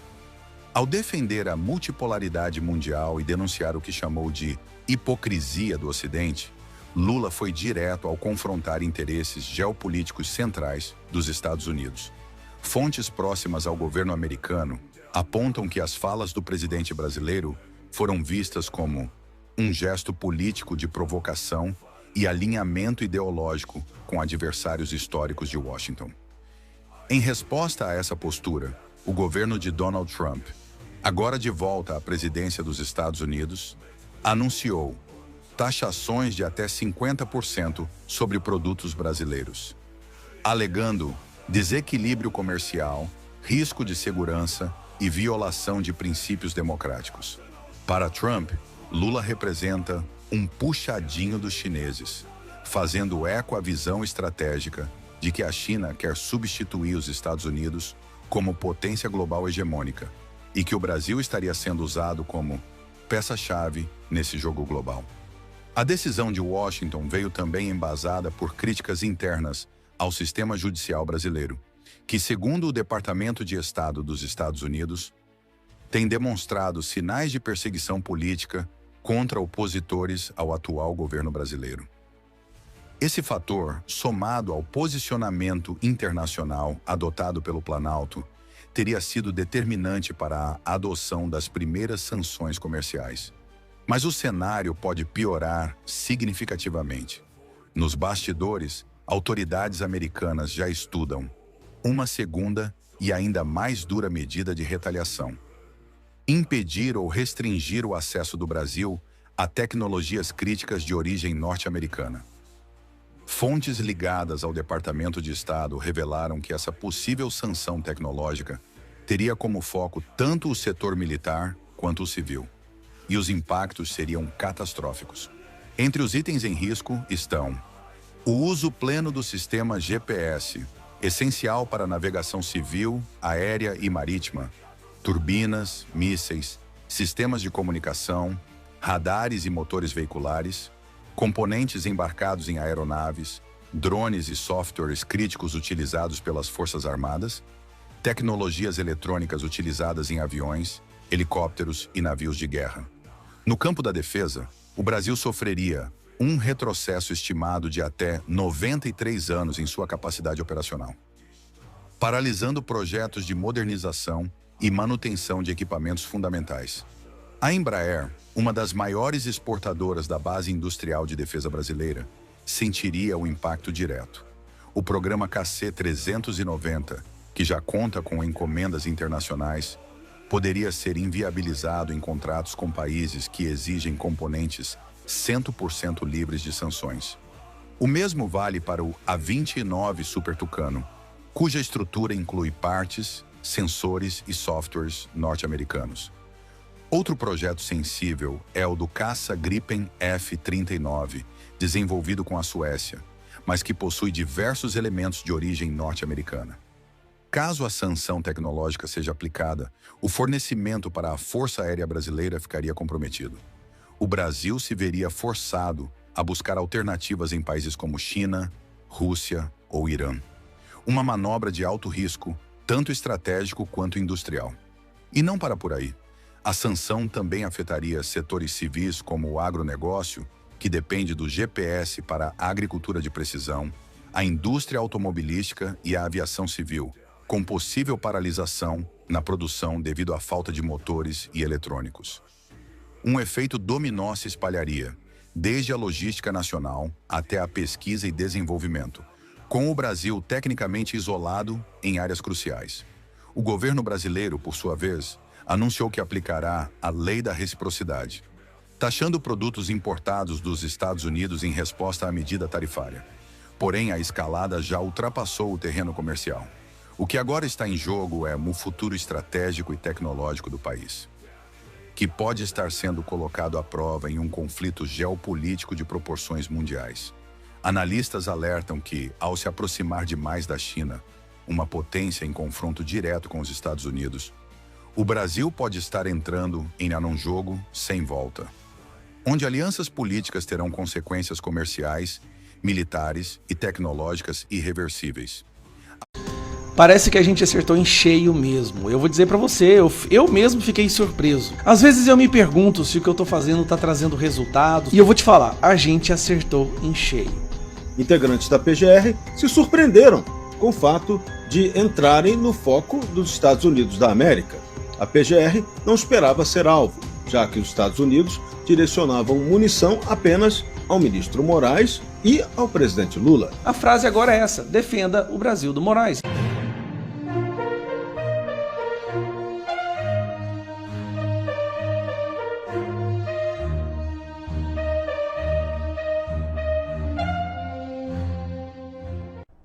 Ao defender a multipolaridade mundial e denunciar o que chamou de hipocrisia do Ocidente, Lula foi direto ao confrontar interesses geopolíticos centrais dos Estados Unidos. Fontes próximas ao governo americano apontam que as falas do presidente brasileiro foram vistas como um gesto político de provocação e alinhamento ideológico com adversários históricos de Washington. Em resposta a essa postura, o governo de Donald Trump, agora de volta à presidência dos Estados Unidos, anunciou taxações de até 50% sobre produtos brasileiros, alegando desequilíbrio comercial, risco de segurança e violação de princípios democráticos. Para Trump, Lula representa um puxadinho dos chineses, fazendo eco à visão estratégica de que a China quer substituir os Estados Unidos como potência global hegemônica e que o Brasil estaria sendo usado como peça-chave nesse jogo global. A decisão de Washington veio também embasada por críticas internas ao sistema judicial brasileiro, que, segundo o Departamento de Estado dos Estados Unidos, tem demonstrado sinais de perseguição política contra opositores ao atual governo brasileiro. Esse fator, somado ao posicionamento internacional adotado pelo Planalto, teria sido determinante para a adoção das primeiras sanções comerciais. Mas o cenário pode piorar significativamente. Nos bastidores, autoridades americanas já estudam uma segunda e ainda mais dura medida de retaliação: impedir ou restringir o acesso do Brasil a tecnologias críticas de origem norte-americana. Fontes ligadas ao Departamento de Estado revelaram que essa possível sanção tecnológica teria como foco tanto o setor militar quanto o civil, e os impactos seriam catastróficos. Entre os itens em risco estão o uso pleno do sistema GPS, essencial para a navegação civil, aérea e marítima, turbinas, mísseis, sistemas de comunicação, radares e motores veiculares, componentes embarcados em aeronaves, drones e softwares críticos utilizados pelas Forças Armadas, tecnologias eletrônicas utilizadas em aviões, helicópteros e navios de guerra. No campo da defesa, o Brasil sofreria um retrocesso estimado de até 93 anos em sua capacidade operacional, paralisando projetos de modernização e manutenção de equipamentos fundamentais. A Embraer, uma das maiores exportadoras da base industrial de defesa brasileira, sentiria o impacto direto. O programa KC-390, que já conta com encomendas internacionais, poderia ser inviabilizado em contratos com países que exigem componentes 100% livres de sanções. O mesmo vale para o A-29 Super Tucano, cuja estrutura inclui partes, sensores e softwares norte-americanos. Outro projeto sensível é o do caça Gripen F-39, desenvolvido com a Suécia, mas que possui diversos elementos de origem norte-americana. Caso a sanção tecnológica seja aplicada, o fornecimento para a Força Aérea Brasileira ficaria comprometido. O Brasil se veria forçado a buscar alternativas em países como China, Rússia ou Irã. Uma manobra de alto risco, tanto estratégico quanto industrial. E não para por aí. A sanção também afetaria setores civis como o agronegócio, que depende do GPS para a agricultura de precisão, a indústria automobilística e a aviação civil, com possível paralisação na produção devido à falta de motores e eletrônicos. Um efeito dominó se espalharia, desde a logística nacional até a pesquisa e desenvolvimento, com o Brasil tecnicamente isolado em áreas cruciais. O governo brasileiro, por sua vez, anunciou que aplicará a Lei da Reciprocidade, taxando produtos importados dos Estados Unidos em resposta à medida tarifária. Porém, a escalada já ultrapassou o terreno comercial. O que agora está em jogo é o futuro estratégico e tecnológico do país, que pode estar sendo colocado à prova em um conflito geopolítico de proporções mundiais. Analistas alertam que, ao se aproximar demais da China, uma potência em confronto direto com os Estados Unidos, o Brasil pode estar entrando em um jogo sem volta, onde alianças políticas terão consequências comerciais, militares e tecnológicas irreversíveis. Parece que a gente acertou em cheio mesmo. Eu vou dizer pra você, eu mesmo fiquei surpreso. Às vezes eu me pergunto se o que eu tô fazendo tá trazendo resultados. E eu vou te falar, a gente acertou em cheio. Integrantes da PGR se surpreenderam com o fato de entrarem no foco dos Estados Unidos da América. A PGR não esperava ser alvo, já que os Estados Unidos direcionavam munição apenas ao ministro Moraes e ao presidente Lula. A frase agora é essa: defenda o Brasil do Moraes.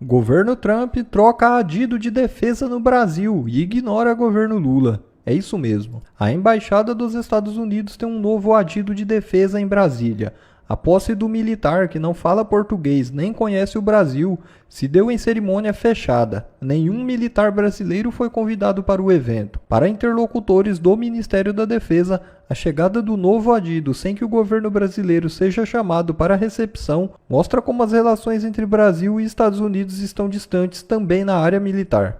Governo Trump troca adido de defesa no Brasil e ignora governo Lula. É isso mesmo. A Embaixada dos Estados Unidos tem um novo adido de defesa em Brasília. A posse do militar, que não fala português nem conhece o Brasil, se deu em cerimônia fechada. Nenhum militar brasileiro foi convidado para o evento. Para interlocutores do Ministério da Defesa, a chegada do novo adido sem que o governo brasileiro seja chamado para a recepção mostra como as relações entre Brasil e Estados Unidos estão distantes também na área militar.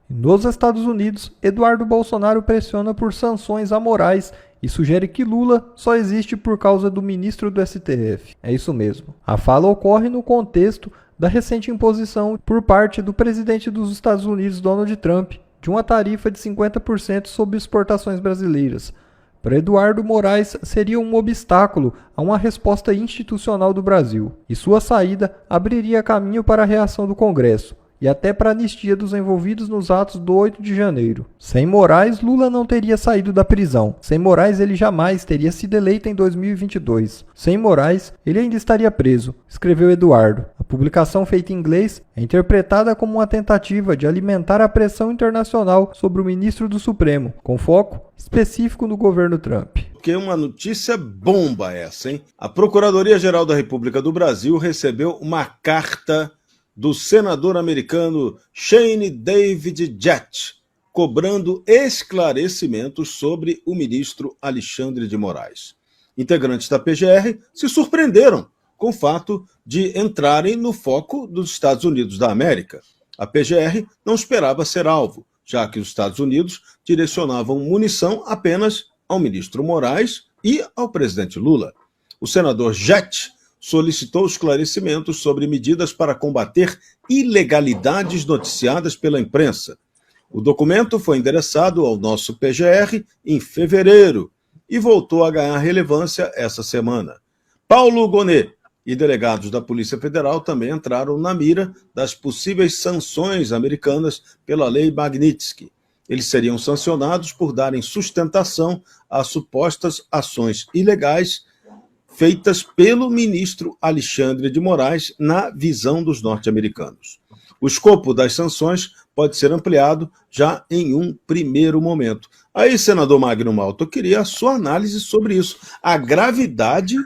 Nos Estados Unidos, Eduardo Bolsonaro pressiona por sanções amorais e sugere que Lula só existe por causa do ministro do STF. É isso mesmo. A fala ocorre no contexto da recente imposição por parte do presidente dos Estados Unidos, Donald Trump, de uma tarifa de 50% sobre exportações brasileiras. Para Eduardo Moraes, seria um obstáculo a uma resposta institucional do Brasil, e sua saída abriria caminho para a reação do Congresso e até para a anistia dos envolvidos nos atos do 8 de janeiro. Sem Moraes, Lula não teria saído da prisão. Sem Moraes, ele jamais teria sido eleito em 2022. Sem Moraes, ele ainda estaria preso, escreveu Eduardo. A publicação feita em inglês é interpretada como uma tentativa de alimentar a pressão internacional sobre o ministro do Supremo, com foco específico no governo Trump. Que uma notícia bomba essa, hein? A Procuradoria-Geral da República do Brasil recebeu uma carta do senador americano Shane David Jett, cobrando esclarecimentos sobre o ministro Alexandre de Moraes. Integrantes da PGR se surpreenderam com o fato de entrarem no foco dos Estados Unidos da América. A PGR não esperava ser alvo, já que os Estados Unidos direcionavam munição apenas ao ministro Moraes e ao presidente Lula. O senador Jett solicitou esclarecimentos sobre medidas para combater ilegalidades noticiadas pela imprensa. O documento foi endereçado ao nosso PGR em fevereiro e voltou a ganhar relevância essa semana. Paulo Gonet e delegados da Polícia Federal também entraram na mira das possíveis sanções americanas pela Lei Magnitsky. Eles seriam sancionados por darem sustentação a supostas ações ilegais feitas pelo ministro Alexandre de Moraes na visão dos norte-americanos. O escopo das sanções pode ser ampliado já em um primeiro momento. Aí, senador Magno Malta, eu queria a sua análise sobre isso. A gravidade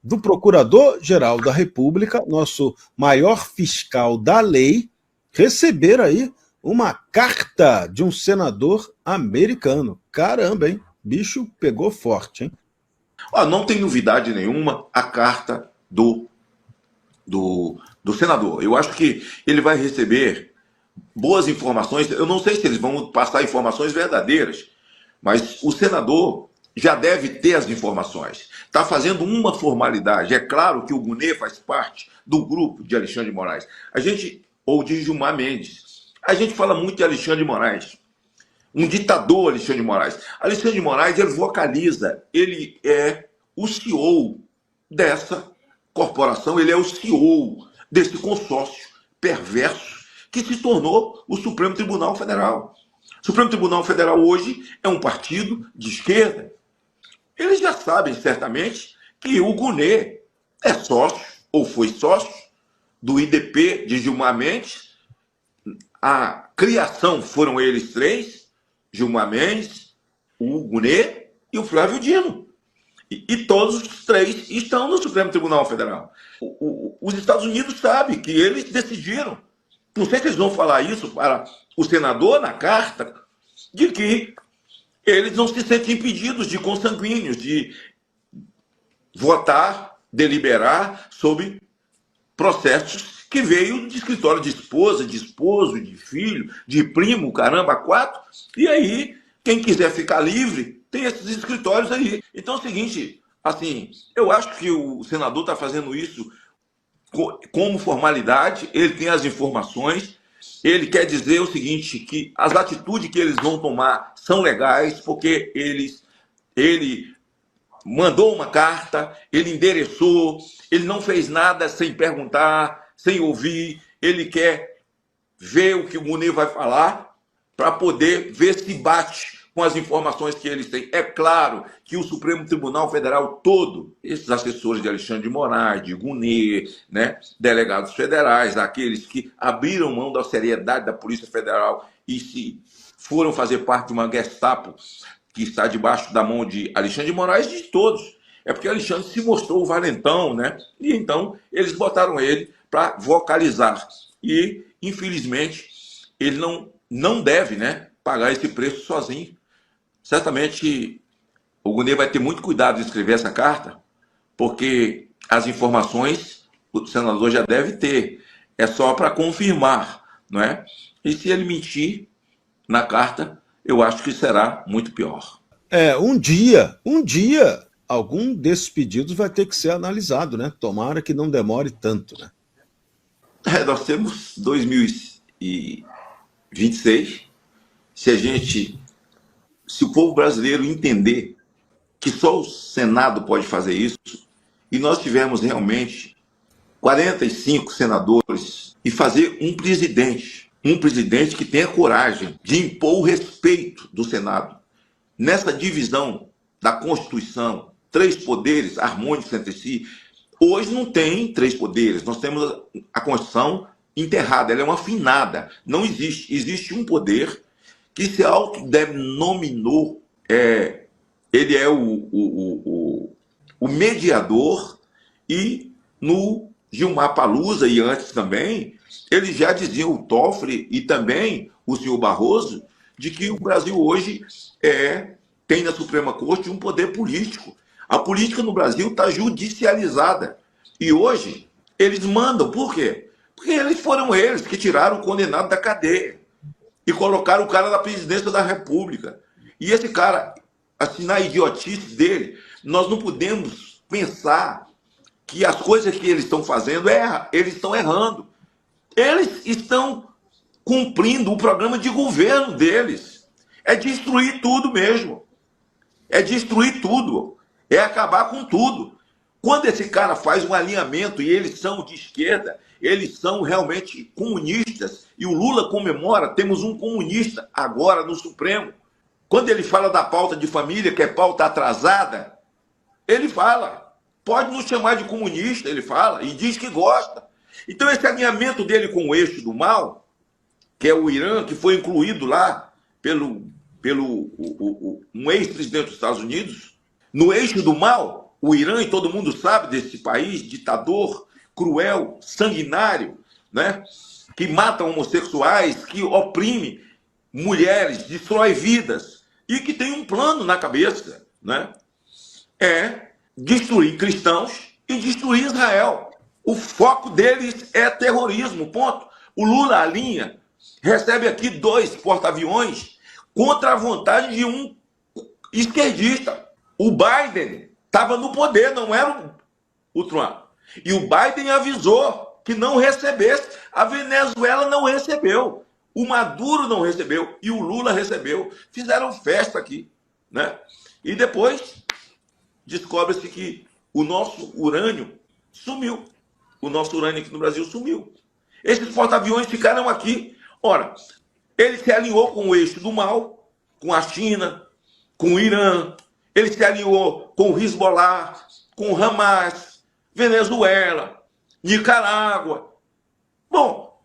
do Procurador-Geral da República, nosso maior fiscal da lei, receber aí uma carta de um senador americano. Caramba, hein? Bicho pegou forte, hein? Não tem novidade nenhuma a carta do senador. Eu acho que ele vai receber boas informações. Eu não sei se eles vão passar informações verdadeiras, mas o senador já deve ter as informações. Está fazendo uma formalidade. É claro que o Gonet faz parte do grupo de Alexandre de Moraes. Ou de Gilmar Mendes. A gente fala muito de Alexandre de Moraes. Um ditador, Alexandre de Moraes. Alexandre de Moraes, ele vocaliza, ele é o CEO dessa corporação, ele é o CEO desse consórcio perverso que se tornou o Supremo Tribunal Federal. O Supremo Tribunal Federal hoje é um partido de esquerda. Eles já sabem, certamente, que o Gonet é sócio, ou foi sócio, do IDP de Gilmar Mendes. A criação foram eles três, Gilmar Mendes, o Gonet e o Flávio Dino. E todos os três estão no Supremo Tribunal Federal. Os Estados Unidos sabem que eles decidiram. Não sei se eles vão falar isso para o senador na carta, de que eles não se sentem impedidos de consanguíneos, de votar, deliberar sobre processos que veio de escritório de esposa, de esposo, de filho, de primo, caramba, 4. E aí, quem quiser ficar livre, tem esses escritórios aí. Então é o seguinte, assim, eu acho que o senador está fazendo isso como formalidade, ele tem as informações, ele quer dizer o seguinte, que as atitudes que eles vão tomar são legais, porque ele mandou uma carta, ele endereçou, ele não fez nada sem perguntar, sem ouvir, ele quer ver o que o Gonet vai falar para poder ver se bate com as informações que eles têm. É claro que o Supremo Tribunal Federal todo, esses assessores de Alexandre de Moraes, de Gonet, né, delegados federais, aqueles que abriram mão da seriedade da Polícia Federal e se foram fazer parte de uma Gestapo que está debaixo da mão de Alexandre de Moraes, de todos, É porque Alexandre se mostrou o valentão, né? E então eles botaram ele para vocalizar. E, infelizmente, ele não deve, né, pagar esse preço sozinho. Certamente o Gunê vai ter muito cuidado de escrever essa carta, porque as informações o senador já deve ter. É só para confirmar, não é? E se ele mentir na carta, eu acho que será muito pior. Um dia, algum desses pedidos vai ter que ser analisado, né? Tomara que não demore tanto, né? Nós temos 2026. Se o povo brasileiro entender que só o Senado pode fazer isso, e nós tivermos realmente 45 senadores e fazer um presidente que tenha coragem de impor o respeito do Senado. Nessa divisão da Constituição, 3 poderes harmônicos entre si, hoje não tem 3 poderes, nós temos a Constituição enterrada, ela é uma finada, não existe. Existe um poder que se autodenominou, ele é o mediador, e no Gilmar Palusa e antes também, ele já dizia, o Toffoli e também o senhor Barroso, de que o Brasil hoje tem na Suprema Corte um poder político. A política no Brasil está judicializada. E hoje eles mandam. Por quê? Porque foram eles que tiraram o condenado da cadeia e colocaram o cara na presidência da República. E esse cara, assim, na idiotice dele, nós não podemos pensar que as coisas que eles estão fazendo, eles estão errando. Eles estão cumprindo o programa de governo deles. É destruir tudo mesmo. É destruir tudo. É acabar com tudo. Quando esse cara faz um alinhamento, e eles são de esquerda, eles são realmente comunistas, e o Lula comemora, temos um comunista agora no Supremo. Quando ele fala da pauta de família, que é pauta atrasada, ele fala, pode nos chamar de comunista, ele fala, e diz que gosta. Então esse alinhamento dele com o eixo do mal, que é o Irã, que foi incluído lá pelo um ex-presidente dos Estados Unidos, no eixo do mal, o Irã, e todo mundo sabe desse país, ditador, cruel, sanguinário, né? Que mata homossexuais, que oprime mulheres, destrói vidas, e que tem um plano na cabeça, né? É destruir cristãos e destruir Israel. O foco deles é terrorismo, ponto. O Lula alinha, recebe aqui 2 porta-aviões contra a vontade de um esquerdista. O Biden estava no poder, não era o Trump. E o Biden avisou que não recebesse. A Venezuela não recebeu. O Maduro não recebeu. E o Lula recebeu. Fizeram festa aqui, né? E depois descobre-se que o nosso urânio sumiu. O nosso urânio aqui no Brasil sumiu. Esses porta-aviões ficaram aqui. Ora, ele se alinhou com o eixo do mal, com a China, com o Irã. Ele se alinhou com o Hezbollah, com o Hamas, Venezuela, Nicarágua. Bom,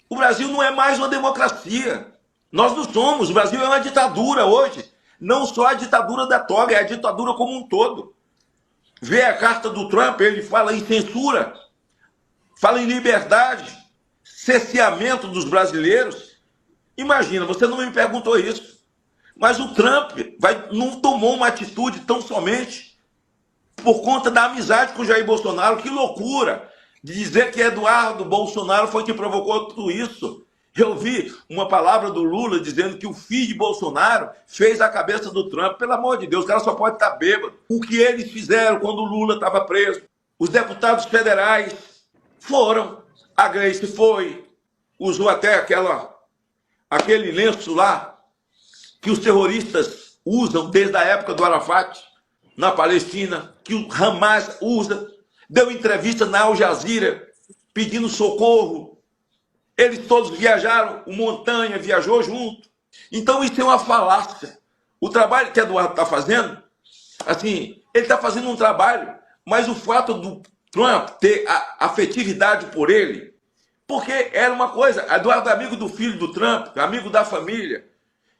o Brasil não é mais uma democracia. Nós não somos. O Brasil é uma ditadura hoje. Não só a ditadura da toga, é a ditadura como um todo. Vê a carta do Trump, ele fala em censura, fala em liberdade, cerceamento dos brasileiros. Imagina, você não me perguntou isso, mas o Trump não tomou uma atitude tão somente por conta da amizade com o Jair Bolsonaro. Que loucura de dizer que Eduardo Bolsonaro foi quem provocou tudo isso. Eu vi uma palavra do Lula dizendo que o filho de Bolsonaro fez a cabeça do Trump. Pelo amor de Deus, o cara só pode estar bêbado. O que eles fizeram quando o Lula estava preso? Os deputados federais foram. A Gleice foi. Usou até aquele lenço lá que os terroristas usam desde a época do Arafat na Palestina, que o Hamas usa. Deu entrevista na Al Jazeera pedindo socorro. Eles todos viajaram, o Montanha viajou junto. Então isso é uma falácia. O trabalho que Eduardo está fazendo, assim, ele está fazendo um trabalho, mas o fato do Trump ter a afetividade por ele, porque era uma coisa, Eduardo é amigo do filho do Trump, amigo da família,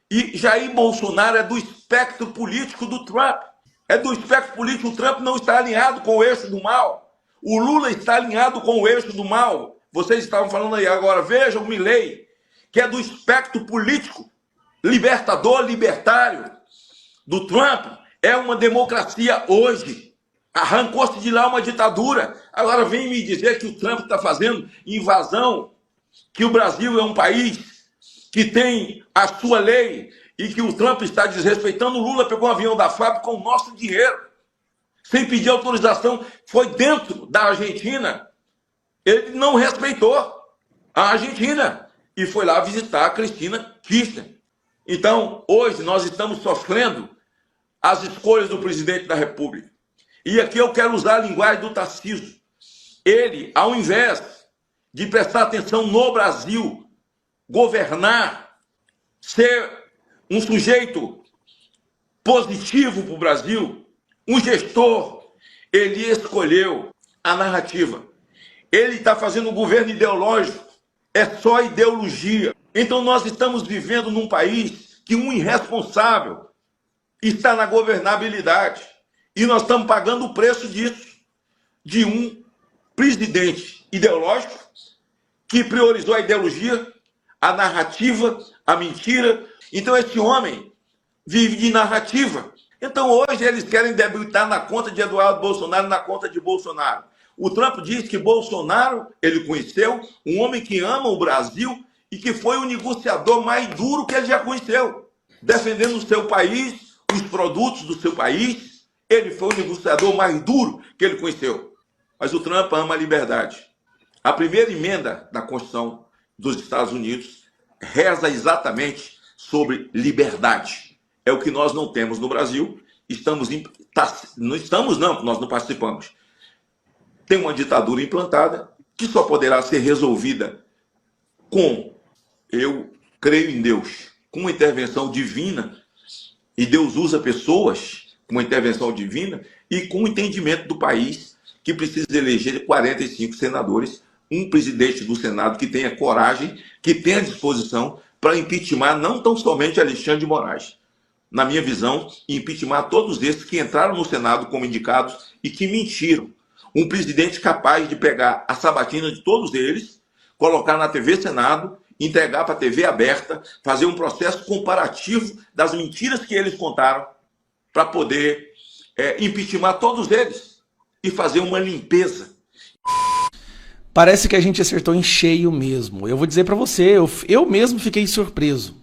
e Jair Bolsonaro é do espectro político do Trump. É do espectro político. O Trump não está alinhado com o eixo do mal. O Lula está alinhado com o eixo do mal. Vocês estavam falando aí agora. Veja o Milei, que é do espectro político libertador, libertário. Do Trump é uma democracia hoje. Arrancou-se de lá uma ditadura. Agora vem me dizer que o Trump está fazendo invasão, que o Brasil é um país que tem a sua lei e que o Trump está desrespeitando. O Lula pegou um avião da FAB com o nosso dinheiro, sem pedir autorização. Foi dentro da Argentina. Ele não respeitou a Argentina e foi lá visitar a Cristina Kirchner. Então, hoje nós estamos sofrendo as escolhas do presidente da República. E aqui eu quero usar a linguagem do Tarcísio. Ele, ao invés de prestar atenção no Brasil, governar, ser um sujeito positivo para o Brasil, um gestor, ele escolheu a narrativa. Ele está fazendo um governo ideológico, é só ideologia. Então nós estamos vivendo num país que um irresponsável está na governabilidade. E nós estamos pagando o preço disso, de um presidente ideológico que priorizou a ideologia, a narrativa, a mentira. Então esse homem vive de narrativa. Então hoje eles querem debitar na conta de Eduardo Bolsonaro, na conta de Bolsonaro. O Trump diz que Bolsonaro, ele conheceu um homem que ama o Brasil e que foi o negociador mais duro que ele já conheceu, defendendo o seu país, os produtos do seu país. Ele foi o negociador mais duro que ele conheceu. Mas o Trump ama a liberdade. A primeira emenda da Constituição dos Estados Unidos reza exatamente sobre liberdade. É o que nós não temos no Brasil. Nós não participamos. Tem uma ditadura implantada que só poderá ser resolvida com, eu creio em Deus, com uma intervenção divina, e Deus usa pessoas com uma intervenção divina e com o entendimento do país, que precisa eleger 45 senadores, um presidente do Senado que tenha coragem, que tenha disposição para impeachment não tão somente Alexandre de Moraes. Na minha visão, impeachment todos esses que entraram no Senado como indicados e que mentiram. Um presidente capaz de pegar a sabatina de todos eles, colocar na TV Senado, entregar para a TV aberta, fazer um processo comparativo das mentiras que eles contaram para poder impeachment todos eles e fazer uma limpeza. Parece que a gente acertou em cheio mesmo. Eu vou dizer para você, eu mesmo fiquei surpreso.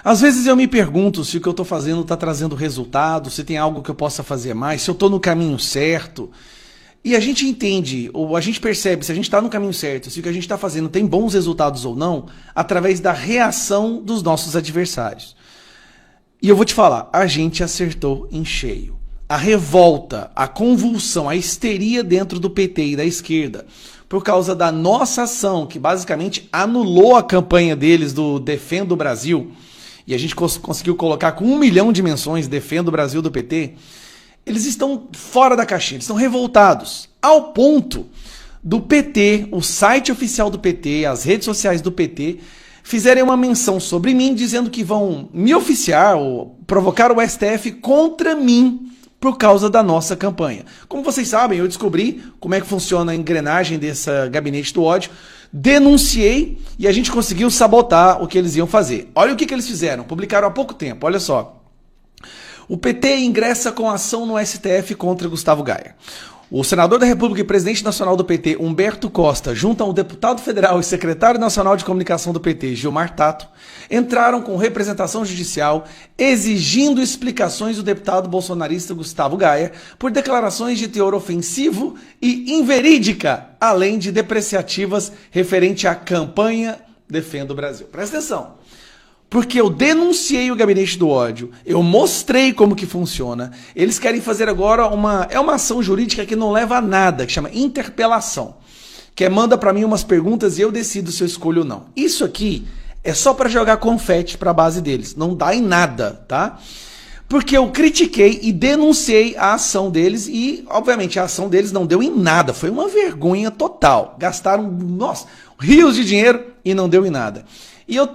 Às vezes eu me pergunto se o que eu estou fazendo está trazendo resultado, se tem algo que eu possa fazer mais, se eu estou no caminho certo. E a gente entende, ou a gente percebe se a gente está no caminho certo, se o que a gente está fazendo tem bons resultados ou não, através da reação dos nossos adversários. E eu vou te falar, a gente acertou em cheio. A revolta, a convulsão, a histeria dentro do PT e da esquerda, por causa da nossa ação, que basicamente anulou a campanha deles do Defenda o Brasil, e a gente conseguiu colocar com 1 milhão de menções Defenda o Brasil do PT, eles estão fora da caixinha, eles estão revoltados, ao ponto do PT, o site oficial do PT, as redes sociais do PT, fizerem uma menção sobre mim, dizendo que vão me oficiar ou provocar o STF contra mim por causa da nossa campanha. Como vocês sabem, eu descobri como é que funciona a engrenagem desse gabinete do ódio, denunciei e a gente conseguiu sabotar o que eles iam fazer. Olha o que eles fizeram, publicaram há pouco tempo, olha só. O PT ingressa com ação no STF contra Gustavo Gaia. O senador da República e presidente nacional do PT, Humberto Costa, junto ao deputado federal e secretário nacional de comunicação do PT, Gilmar Tato, entraram com representação judicial exigindo explicações do deputado bolsonarista Gustavo Gaia por declarações de teor ofensivo e inverídica, além de depreciativas referente à campanha Defenda o Brasil. Presta atenção. Porque eu denunciei o gabinete do ódio, eu mostrei como que funciona, eles querem fazer agora uma ação jurídica que não leva a nada, que chama interpelação, que manda para mim umas perguntas e eu decido se eu escolho ou não. Isso aqui é só para jogar confete para a base deles, não dá em nada, tá? Porque eu critiquei e denunciei a ação deles e, obviamente, a ação deles não deu em nada, foi uma vergonha total. Gastaram, nossa, rios de dinheiro e não deu em nada. E eu,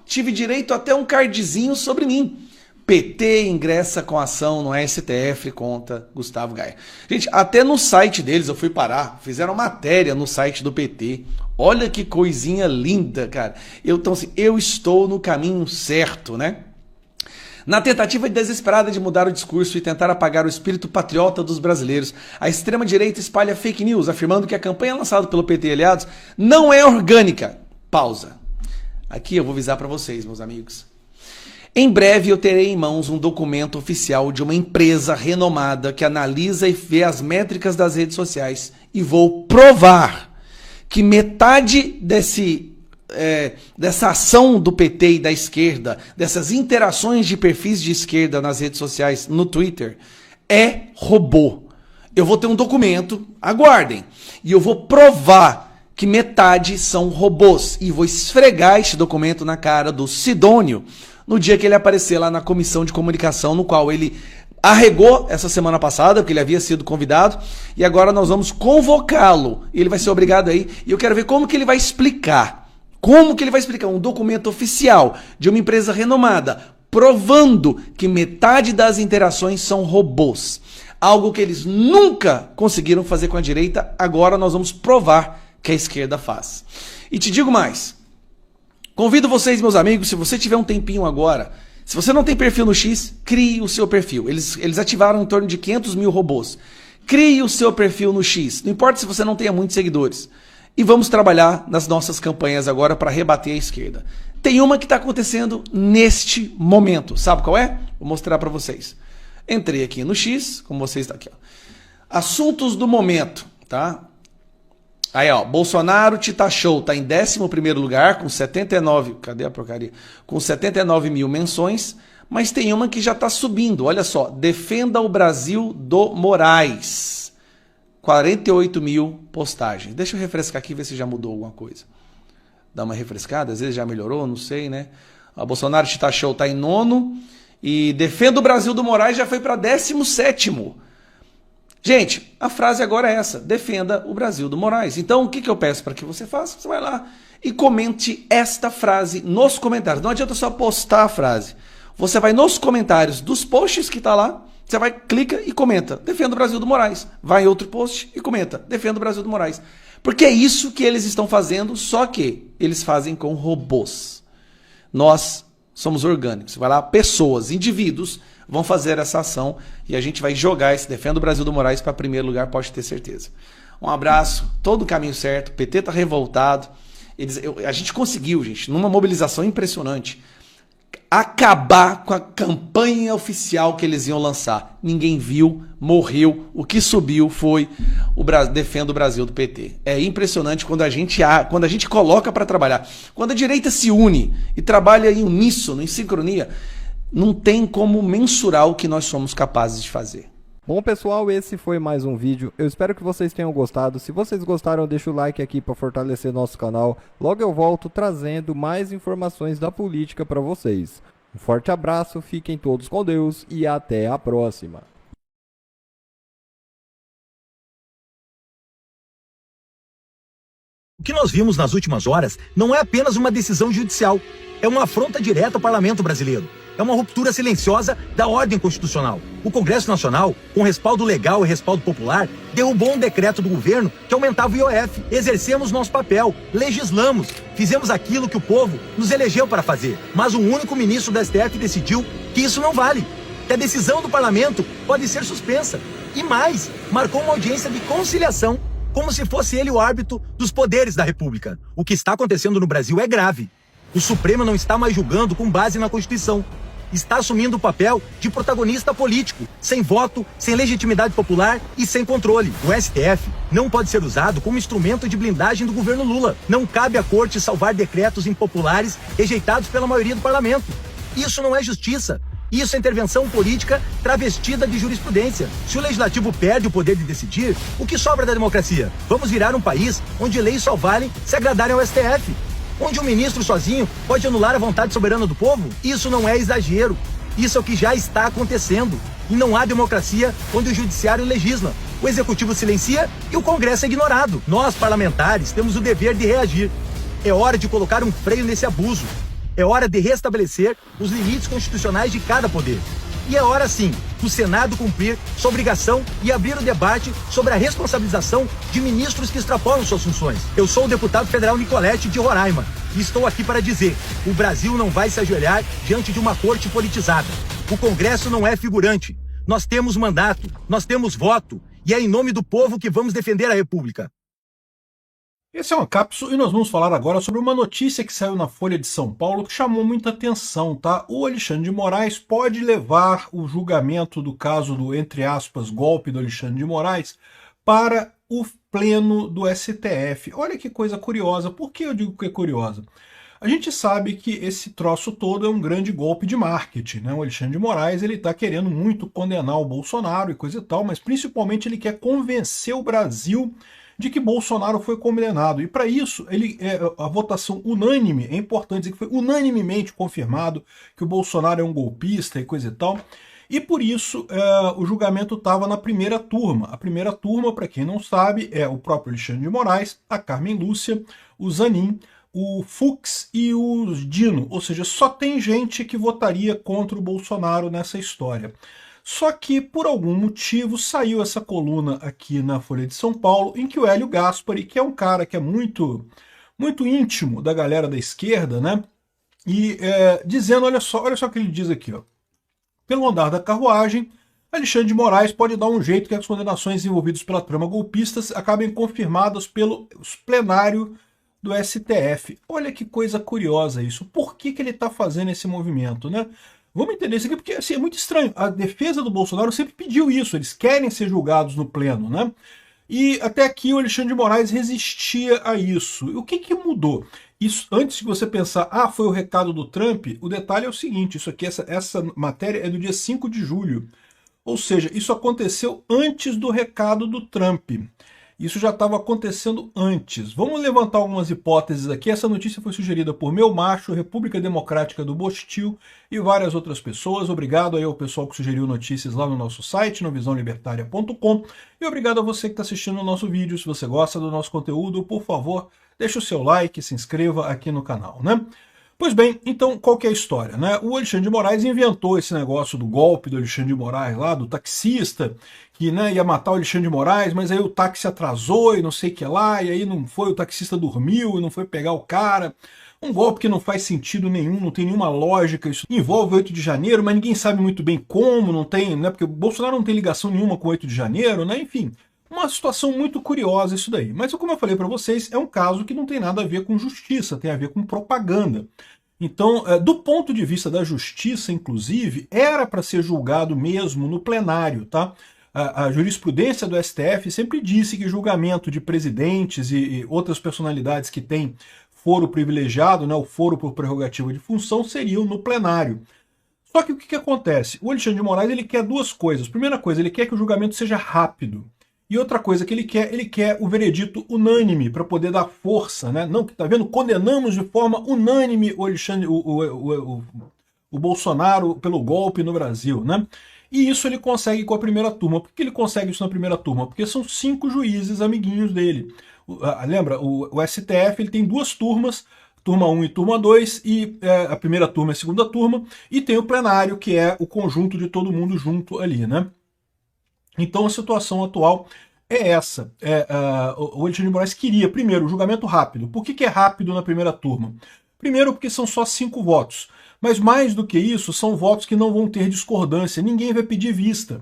tive direito até um cardzinho sobre mim, PT ingressa com ação no STF contra Gustavo Gaia. Gente, até no site deles eu fui parar, fizeram matéria no site do PT. Olha que coisinha linda, cara. Então, assim, eu estou no caminho certo, né? Na tentativa desesperada de mudar o discurso e tentar apagar o espírito patriota dos brasileiros, a extrema-direita espalha fake news, afirmando que a campanha lançada pelo PT e aliados não é orgânica. Pausa. Aqui eu vou avisar para vocês, meus amigos. Em breve eu terei em mãos um documento oficial de uma empresa renomada que analisa e vê as métricas das redes sociais e vou provar que metade dessa ação do PT e da esquerda, dessas interações de perfis de esquerda nas redes sociais, no Twitter, é robô. Eu vou ter um documento, aguardem, e eu vou provar que metade são robôs e vou esfregar este documento na cara do Sidônio no dia que ele aparecer lá na comissão de comunicação, no qual ele arregou essa semana passada, porque ele havia sido convidado, e agora nós vamos convocá-lo. Ele vai ser obrigado aí, e eu quero ver como que ele vai explicar. Como que ele vai explicar um documento oficial de uma empresa renomada, provando que metade das interações são robôs. Algo que eles nunca conseguiram fazer com a direita, agora nós vamos provar que a esquerda faz. E te digo mais. Convido vocês, meus amigos, se você tiver um tempinho agora, se você não tem perfil no X, crie o seu perfil. Eles ativaram em torno de 500 mil robôs. Crie o seu perfil no X. Não importa se você não tenha muitos seguidores. E vamos trabalhar nas nossas campanhas agora para rebater a esquerda. Tem uma que está acontecendo neste momento. Sabe qual é? Vou mostrar para vocês. Entrei aqui no X, como vocês estão aqui. Ó. Assuntos do momento, tá? Aí, ó, Bolsonaro te taxou, tá em 11º lugar, com 79... Cadê a porcaria? Com 79 mil menções, mas tem uma que já tá subindo, olha só. Defenda o Brasil do Moraes. 48 mil postagens. Deixa eu refrescar aqui e ver se já mudou alguma coisa. Dá uma refrescada, às vezes já melhorou, não sei, né? A Bolsonaro te taxou, tá em 9º, e Defenda o Brasil do Moraes já foi para 17º. Gente, a frase agora é essa, defenda o Brasil do Moraes. Então, o que eu peço para que você faça? Você vai lá e comente esta frase nos comentários. Não adianta só postar a frase. Você vai nos comentários dos posts que está lá, você vai, clica e comenta, defenda o Brasil do Moraes. Vai em outro post e comenta, defenda o Brasil do Moraes. Porque é isso que eles estão fazendo, só que eles fazem com robôs. Nós somos orgânicos. Vai lá, pessoas, indivíduos, vão fazer essa ação e a gente vai jogar esse Defenda o Brasil do Moraes para primeiro lugar, pode ter certeza. Um abraço, todo o caminho certo, o PT está revoltado. A gente conseguiu, gente, numa mobilização impressionante, acabar com a campanha oficial que eles iam lançar. Ninguém viu, morreu, o que subiu foi o Defenda o Brasil do PT. É impressionante quando a gente coloca para trabalhar. Quando a direita se une e trabalha em uníssono, em sincronia, não tem como mensurar o que nós somos capazes de fazer. Bom, pessoal, esse foi mais um vídeo. Eu espero que vocês tenham gostado. Se vocês gostaram, deixa o like aqui para fortalecer nosso canal. Logo eu volto trazendo mais informações da política para vocês. Um forte abraço, fiquem todos com Deus e até a próxima. O que nós vimos nas últimas horas não é apenas uma decisão judicial, é uma afronta direta ao parlamento brasileiro. É uma ruptura silenciosa da ordem constitucional. O Congresso Nacional, com respaldo legal e respaldo popular, derrubou um decreto do governo que aumentava o IOF. Exercemos nosso papel, legislamos, fizemos aquilo que o povo nos elegeu para fazer. Mas um único ministro do STF decidiu que isso não vale, que a decisão do parlamento pode ser suspensa. E mais, marcou uma audiência de conciliação, como se fosse ele o árbitro dos poderes da República. O que está acontecendo no Brasil é grave. O Supremo não está mais julgando com base na Constituição. Está assumindo o papel de protagonista político, sem voto, sem legitimidade popular e sem controle. O STF não pode ser usado como instrumento de blindagem do governo Lula. Não cabe à corte salvar decretos impopulares rejeitados pela maioria do parlamento. Isso não é justiça. Isso é intervenção política travestida de jurisprudência. Se o legislativo perde o poder de decidir, o que sobra da democracia? Vamos virar um país onde leis só valem se agradarem ao STF. Onde um ministro sozinho pode anular a vontade soberana do povo? Isso não é exagero. Isso é o que já está acontecendo. E não há democracia onde o judiciário legisla. O executivo silencia e o Congresso é ignorado. Nós, parlamentares, temos o dever de reagir. É hora de colocar um freio nesse abuso. É hora de restabelecer os limites constitucionais de cada poder. E é hora, sim, do Senado cumprir sua obrigação e abrir o debate sobre a responsabilização de ministros que extrapolam suas funções. Eu sou o deputado federal Nicolete de Roraima e estou aqui para dizer: o Brasil não vai se ajoelhar diante de uma corte politizada. O Congresso não é figurante. Nós temos mandato, nós temos voto e é em nome do povo que vamos defender a República. Esse é uma cápsula e nós vamos falar agora sobre uma notícia que saiu na Folha de São Paulo que chamou muita atenção, tá? O Alexandre de Moraes pode levar o julgamento do caso do, entre aspas, golpe do Alexandre de Moraes para o pleno do STF. Olha que coisa curiosa. Por que eu digo que é curiosa? A gente sabe que esse troço todo é um grande golpe de marketing, né? O Alexandre de Moraes ele está querendo muito condenar o Bolsonaro e coisa e tal, mas principalmente ele quer convencer o Brasil de que Bolsonaro foi condenado. E para isso, a votação unânime, é importante dizer que foi unanimemente confirmado que o Bolsonaro é um golpista e coisa e tal. E por isso o julgamento estava na primeira turma. A primeira turma, para quem não sabe, é o próprio Alexandre de Moraes, a Carmen Lúcia, o Zanin, o Fux e o Dino. Ou seja, só tem gente que votaria contra o Bolsonaro nessa história. Só que, por algum motivo, saiu essa coluna aqui na Folha de São Paulo, em que o Hélio Gaspari, que é um cara que é muito íntimo da galera da esquerda, né? E dizendo, olha só o que ele diz aqui, ó. Pelo andar da carruagem, Alexandre de Moraes pode dar um jeito que as condenações envolvidas pela trama golpistas acabem confirmadas pelo plenário do STF. Olha que coisa curiosa isso. Por que ele está fazendo esse movimento, né? Vamos entender isso aqui, porque assim, é muito estranho. A defesa do Bolsonaro sempre pediu isso, eles querem ser julgados no pleno, né? E até aqui o Alexandre de Moraes resistia a isso. E o que mudou? Isso, antes de você pensar, foi o recado do Trump, o detalhe é o seguinte, isso aqui, essa matéria é do dia 5 de julho. Ou seja, isso aconteceu antes do recado do Trump. Isso já estava acontecendo antes. Vamos levantar algumas hipóteses aqui. Essa notícia foi sugerida por Meu Macho, República Democrática do Bostil e várias outras pessoas. Obrigado aí ao pessoal que sugeriu notícias lá no nosso site, no visãolibertaria.com. E obrigado a você que está assistindo o nosso vídeo. Se você gosta do nosso conteúdo, por favor, deixe o seu like, se inscreva aqui no canal, né? Pois bem, então qual que é a história, né? O Alexandre de Moraes inventou esse negócio do golpe do Alexandre de Moraes lá, do taxista, que ia matar o Alexandre de Moraes, mas aí o táxi atrasou e não sei o que lá, e aí não foi, o taxista dormiu e não foi pegar o cara. Um golpe que não faz sentido nenhum, não tem nenhuma lógica, isso envolve o 8 de janeiro, mas ninguém sabe muito bem como, não tem, né? Porque o Bolsonaro não tem ligação nenhuma com o 8 de janeiro, né? Enfim, uma situação muito curiosa isso daí. Mas como eu falei para vocês, é um caso que não tem nada a ver com justiça, tem a ver com propaganda. Então, do ponto de vista da justiça, inclusive, era para ser julgado mesmo no plenário, tá? A jurisprudência do STF sempre disse que julgamento de presidentes e outras personalidades que têm foro privilegiado, né, o foro por prerrogativa de função, seriam no plenário. Só que o que acontece? O Alexandre de Moraes ele quer duas coisas. Primeira coisa, ele quer que o julgamento seja rápido. E outra coisa que ele quer o veredito unânime para poder dar força, né? Não, que tá vendo? Condenamos de forma unânime o Alexandre, o Bolsonaro pelo golpe no Brasil, né? E isso ele consegue com a primeira turma. Por que ele consegue isso na primeira turma? Porque são 5 juízes amiguinhos dele. Lembra, o STF ele tem 2 turmas, turma 1 e turma 2, e a primeira turma é a segunda turma, e tem o plenário, que é o conjunto de todo mundo junto ali, né? Então a situação atual é essa. O Alexandre de Moraes queria, primeiro, o julgamento rápido. Por que é rápido na primeira turma? Primeiro, porque são só 5 votos. Mas mais do que isso, são votos que não vão ter discordância. Ninguém vai pedir vista.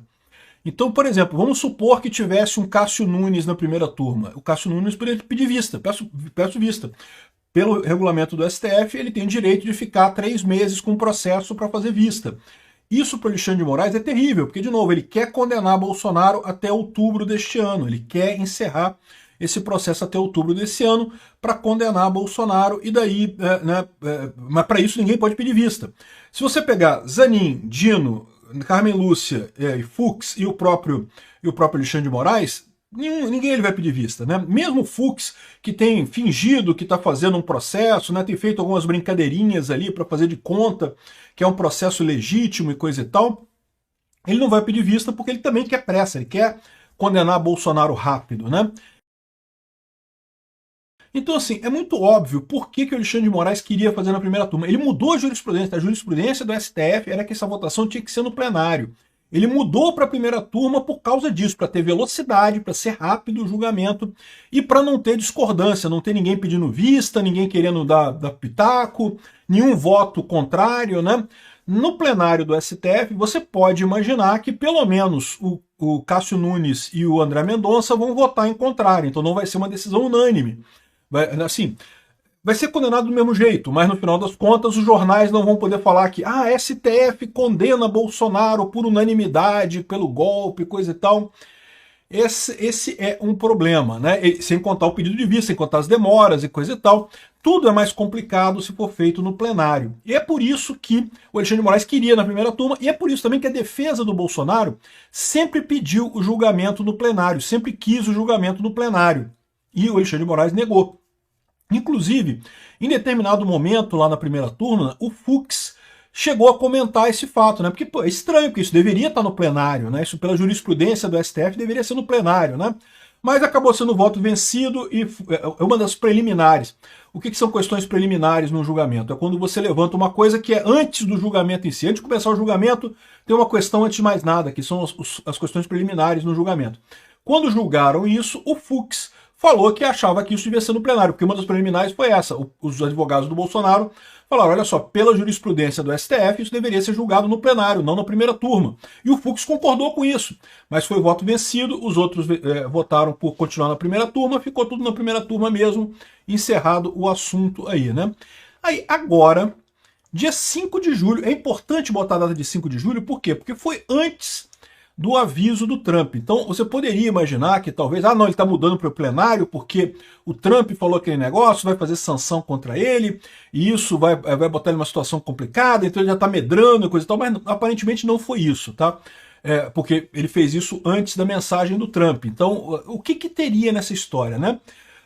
Então, por exemplo, vamos supor que tivesse um Cássio Nunes na primeira turma. O Cássio Nunes poderia pedir vista. Peço vista. Pelo regulamento do STF, ele tem o direito de ficar 3 meses com o processo para fazer vista. Isso para o Alexandre de Moraes é terrível, porque, de novo, ele quer condenar Bolsonaro até outubro deste ano. Ele quer encerrar esse processo até outubro desse ano para condenar Bolsonaro, e daí, mas para isso ninguém pode pedir vista. Se você pegar Zanin, Dino, Carmen Lúcia, Fux e o próprio Alexandre de Moraes, ninguém ele vai pedir vista, né? Mesmo o Fux, que tem fingido que está fazendo um processo, né, tem feito algumas brincadeirinhas ali para fazer de conta que é um processo legítimo e coisa e tal, ele não vai pedir vista porque ele também quer pressa, ele quer condenar Bolsonaro rápido, né? Então, assim, é muito óbvio por que o Alexandre de Moraes queria fazer na primeira turma. Ele mudou a jurisprudência. A jurisprudência do STF era que essa votação tinha que ser no plenário. Ele mudou para a primeira turma por causa disso, para ter velocidade, para ser rápido o julgamento e para não ter discordância, não ter ninguém pedindo vista, ninguém querendo dar pitaco, nenhum voto contrário, né? No plenário do STF, você pode imaginar que pelo menos o Cássio Nunes e o André Mendonça vão votar em contrário, então não vai ser uma decisão unânime. Vai ser condenado do mesmo jeito, mas no final das contas os jornais não vão poder falar que STF condena Bolsonaro por unanimidade, pelo golpe, coisa e tal. Esse é um problema, né? Sem contar o pedido de vista, sem contar as demoras e coisa e tal. Tudo é mais complicado se for feito no plenário. E é por isso que o Alexandre de Moraes queria na primeira turma, e é por isso também que a defesa do Bolsonaro sempre pediu o julgamento no plenário, sempre quis o julgamento no plenário. E o Alexandre de Moraes negou. Inclusive, em determinado momento, lá na primeira turma, o Fux chegou a comentar esse fato, né? Porque é estranho, porque isso deveria estar no plenário, né? Isso pela jurisprudência do STF deveria ser no plenário, né? Mas acabou sendo voto vencido e é uma das preliminares. O que são questões preliminares no julgamento? É quando você levanta uma coisa que é antes do julgamento em si. Antes de começar o julgamento, tem uma questão antes de mais nada, que são as questões preliminares no julgamento. Quando julgaram isso, o Fux falou que achava que isso devia ser no plenário, porque uma das preliminares foi essa. Os advogados do Bolsonaro falaram, olha só, pela jurisprudência do STF, isso deveria ser julgado no plenário, não na primeira turma. E o Fux concordou com isso, mas foi voto vencido, os outros votaram por continuar na primeira turma, ficou tudo na primeira turma mesmo, encerrado o assunto aí, né? Aí, agora, dia 5 de julho, é importante botar a data de 5 de julho, por quê? Porque foi antes do aviso do Trump. Então você poderia imaginar que talvez, não, ele está mudando para o plenário porque o Trump falou aquele negócio, vai fazer sanção contra ele, e isso vai botar ele numa situação complicada, então ele já está medrando e coisa e tal, mas aparentemente não foi isso, tá? Porque ele fez isso antes da mensagem do Trump. Então, o que teria nessa história, né?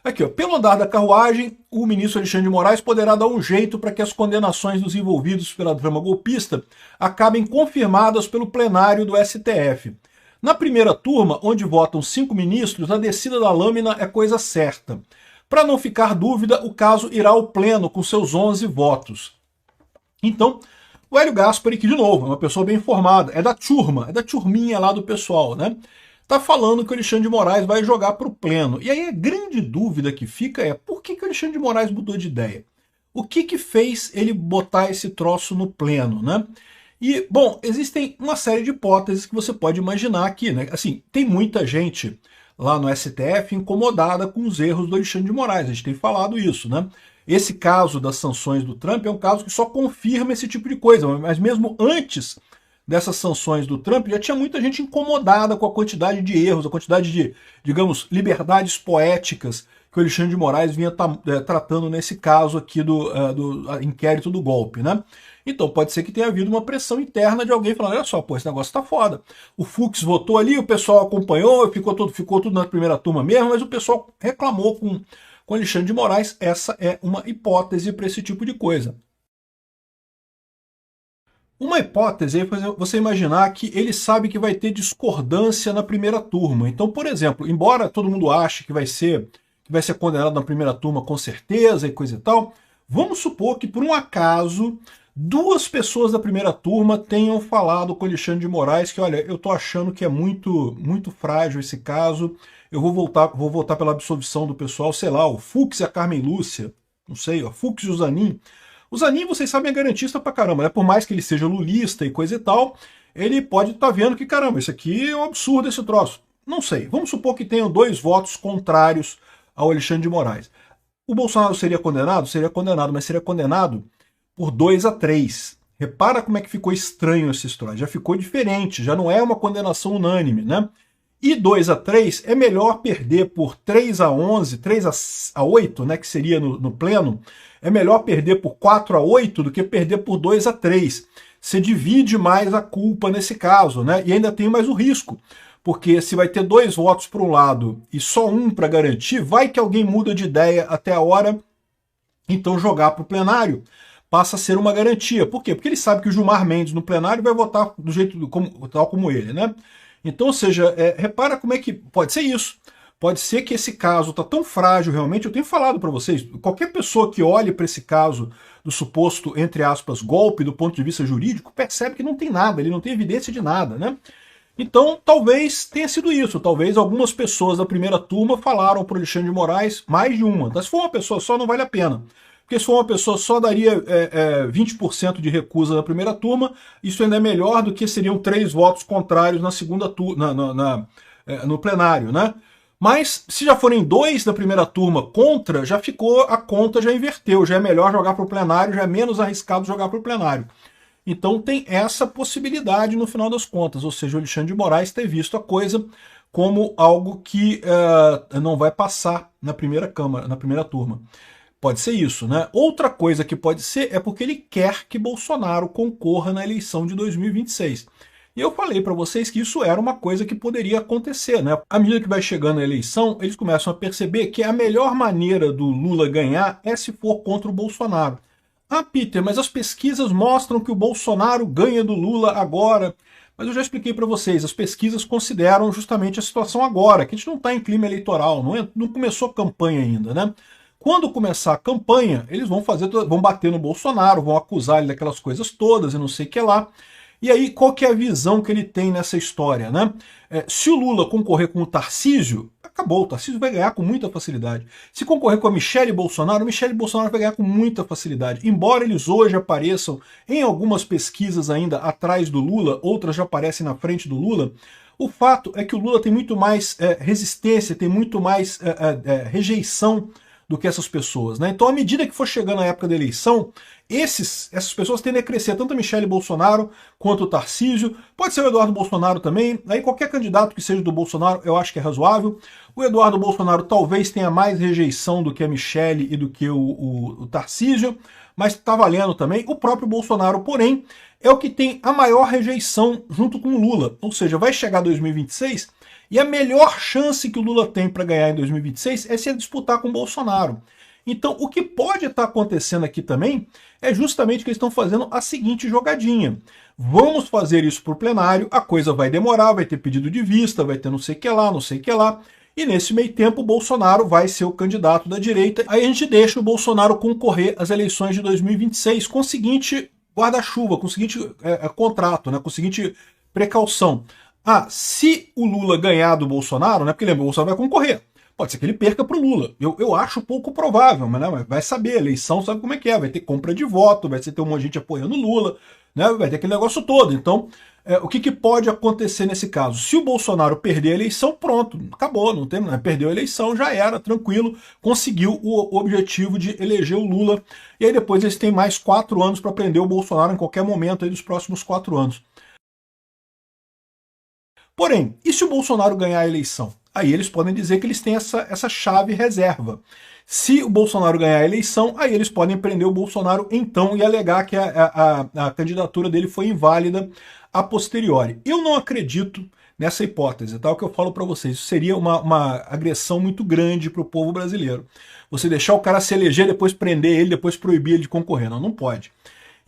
Aqui, ó, pelo andar da carruagem, o ministro Alexandre de Moraes poderá dar um jeito para que as condenações dos envolvidos pela trama golpista acabem confirmadas pelo plenário do STF. Na primeira turma, onde votam 5 ministros, a descida da lâmina é coisa certa. Para não ficar dúvida, o caso irá ao pleno com seus 11 votos. Então, o Hélio Gaspari, que de novo, é uma pessoa bem informada, é da turminha lá do pessoal, né? Está falando que o Alexandre de Moraes vai jogar para o pleno. E aí a grande dúvida que fica é por que o Alexandre de Moraes mudou de ideia? O que fez ele botar esse troço no pleno, né? E, bom, existem uma série de hipóteses que você pode imaginar aqui, né? Assim, tem muita gente lá no STF incomodada com os erros do Alexandre de Moraes, a gente tem falado isso, né? Esse caso das sanções do Trump é um caso que só confirma esse tipo de coisa, mas mesmo antes dessas sanções do Trump, já tinha muita gente incomodada com a quantidade de erros, a quantidade de, digamos, liberdades poéticas que o Alexandre de Moraes vinha tratando nesse caso aqui do inquérito do golpe, né? Então pode ser que tenha havido uma pressão interna de alguém falando, olha só, pô, esse negócio tá foda. O Fux votou ali, o pessoal acompanhou, ficou tudo na primeira turma mesmo, mas o pessoal reclamou com o Alexandre de Moraes. Essa é uma hipótese para esse tipo de coisa. Uma hipótese é você imaginar que ele sabe que vai ter discordância na primeira turma. Então, por exemplo, embora todo mundo ache que vai ser condenado na primeira turma com certeza e coisa e tal, vamos supor que por um acaso 2 pessoas da primeira turma tenham falado com o Alexandre de Moraes que, olha, eu tô achando que é muito frágil esse caso, eu vou votar pela absolvição do pessoal, sei lá, o Fux e a Carmen Lúcia, não sei, o Fux e o Zanin. O Zanin, vocês sabem, é garantista pra caramba, né? Por mais que ele seja lulista e coisa e tal, ele pode estar vendo que, caramba, isso aqui é um absurdo, esse troço. Não sei, vamos supor que tenham 2 votos contrários ao Alexandre de Moraes. O Bolsonaro seria condenado? Seria condenado, mas seria condenado por 2-3. Repara como é que ficou estranho essa história. Já ficou diferente, já não é uma condenação unânime, né? E 2-3 é melhor perder por 3-11, 3-8, né, que seria no pleno, é melhor perder por 4-8 do que perder por 2-3. Você divide mais a culpa nesse caso, né? E ainda tem mais o risco, porque se vai ter 2 votos para um lado e só um para garantir, vai que alguém muda de ideia até a hora, então jogar para o plenário passa a ser uma garantia. Por quê? Porque ele sabe que o Gilmar Mendes no plenário vai votar do jeito tal como ele, né? Então, ou seja, repara como é que pode ser isso. Pode ser que esse caso está tão frágil realmente, eu tenho falado para vocês, qualquer pessoa que olhe para esse caso do suposto, entre aspas, golpe do ponto de vista jurídico, percebe que não tem nada, ele não tem evidência de nada, né? Então, talvez tenha sido isso. Talvez algumas pessoas da primeira turma falaram para o Alexandre de Moraes, mais de uma. Então, se for uma pessoa só, não vale a pena. Porque se for uma pessoa só, daria 20% de recusa da primeira turma. Isso ainda é melhor do que seriam 3 votos contrários na segunda turma, no plenário, né? Mas, se já forem 2 da primeira turma contra, já ficou, a conta já inverteu. Já é melhor jogar para o plenário, já é menos arriscado jogar para o plenário. Então tem essa possibilidade no final das contas, ou seja, o Alexandre de Moraes ter visto a coisa como algo que não vai passar na primeira Câmara, na primeira turma. Pode ser isso, né? Outra coisa que pode ser é porque ele quer que Bolsonaro concorra na eleição de 2026. E eu falei para vocês que isso era uma coisa que poderia acontecer, né? À medida que vai chegando a eleição, eles começam a perceber que a melhor maneira do Lula ganhar é se for contra o Bolsonaro. Ah, Peter, mas as pesquisas mostram que o Bolsonaro ganha do Lula agora. Mas eu já expliquei para vocês, as pesquisas consideram justamente a situação agora, que a gente não está em clima eleitoral, não começou a campanha ainda, né? Quando começar a campanha, eles vão bater no Bolsonaro, vão acusar ele daquelas coisas todas e não sei o que lá. E aí, qual que é a visão que ele tem nessa história, né? Se o Lula concorrer com o Tarcísio, acabou, o Tarcísio vai ganhar com muita facilidade. Se concorrer com a Michele Bolsonaro vai ganhar com muita facilidade. Embora eles hoje apareçam em algumas pesquisas ainda atrás do Lula, outras já aparecem na frente do Lula, o fato é que o Lula tem muito mais resistência, tem muito mais rejeição do que essas pessoas, né? Então, à medida que for chegando a época da eleição, essas pessoas tendem a crescer, tanto a Michele Bolsonaro quanto o Tarcísio, pode ser o Eduardo Bolsonaro também, aí qualquer candidato que seja do Bolsonaro eu acho que é razoável. O Eduardo Bolsonaro talvez tenha mais rejeição do que a Michele e do que o Tarcísio, mas está valendo também. O próprio Bolsonaro, porém, é o que tem a maior rejeição junto com o Lula, ou seja, vai chegar 2026 e a melhor chance que o Lula tem para ganhar em 2026 é se ele disputar com o Bolsonaro. Então, o que pode estar acontecendo aqui também é justamente que eles estão fazendo a seguinte jogadinha. Vamos fazer isso para o plenário, a coisa vai demorar, vai ter pedido de vista, vai ter não sei o que lá, não sei o que lá, e nesse meio tempo o Bolsonaro vai ser o candidato da direita, aí a gente deixa o Bolsonaro concorrer às eleições de 2026 com o seguinte guarda-chuva, com o seguinte contrato, né, com a seguinte precaução. Se o Lula ganhar do Bolsonaro, né, porque lembra, o Bolsonaro vai concorrer. Pode ser que ele perca para o Lula. Eu acho pouco provável, mas, né, vai saber, a eleição sabe como é que é, vai ter compra de voto, vai ter um monte de gente apoiando o Lula, né, vai ter aquele negócio todo. Então, o que pode acontecer nesse caso? Se o Bolsonaro perder a eleição, pronto, acabou, não tem, né, perdeu a eleição, já era, tranquilo, conseguiu o objetivo de eleger o Lula, e aí depois eles têm mais 4 anos para prender o Bolsonaro em qualquer momento aí dos próximos 4 anos. Porém, e se o Bolsonaro ganhar a eleição? Aí eles podem dizer que eles têm essa chave reserva. Se o Bolsonaro ganhar a eleição, aí eles podem prender o Bolsonaro então e alegar que a candidatura dele foi inválida a posteriori. Eu não acredito nessa hipótese, tá? O que eu falo para vocês, isso seria uma agressão muito grande para o povo brasileiro. Você deixar o cara se eleger, depois prender ele, depois proibir ele de concorrer. Não pode.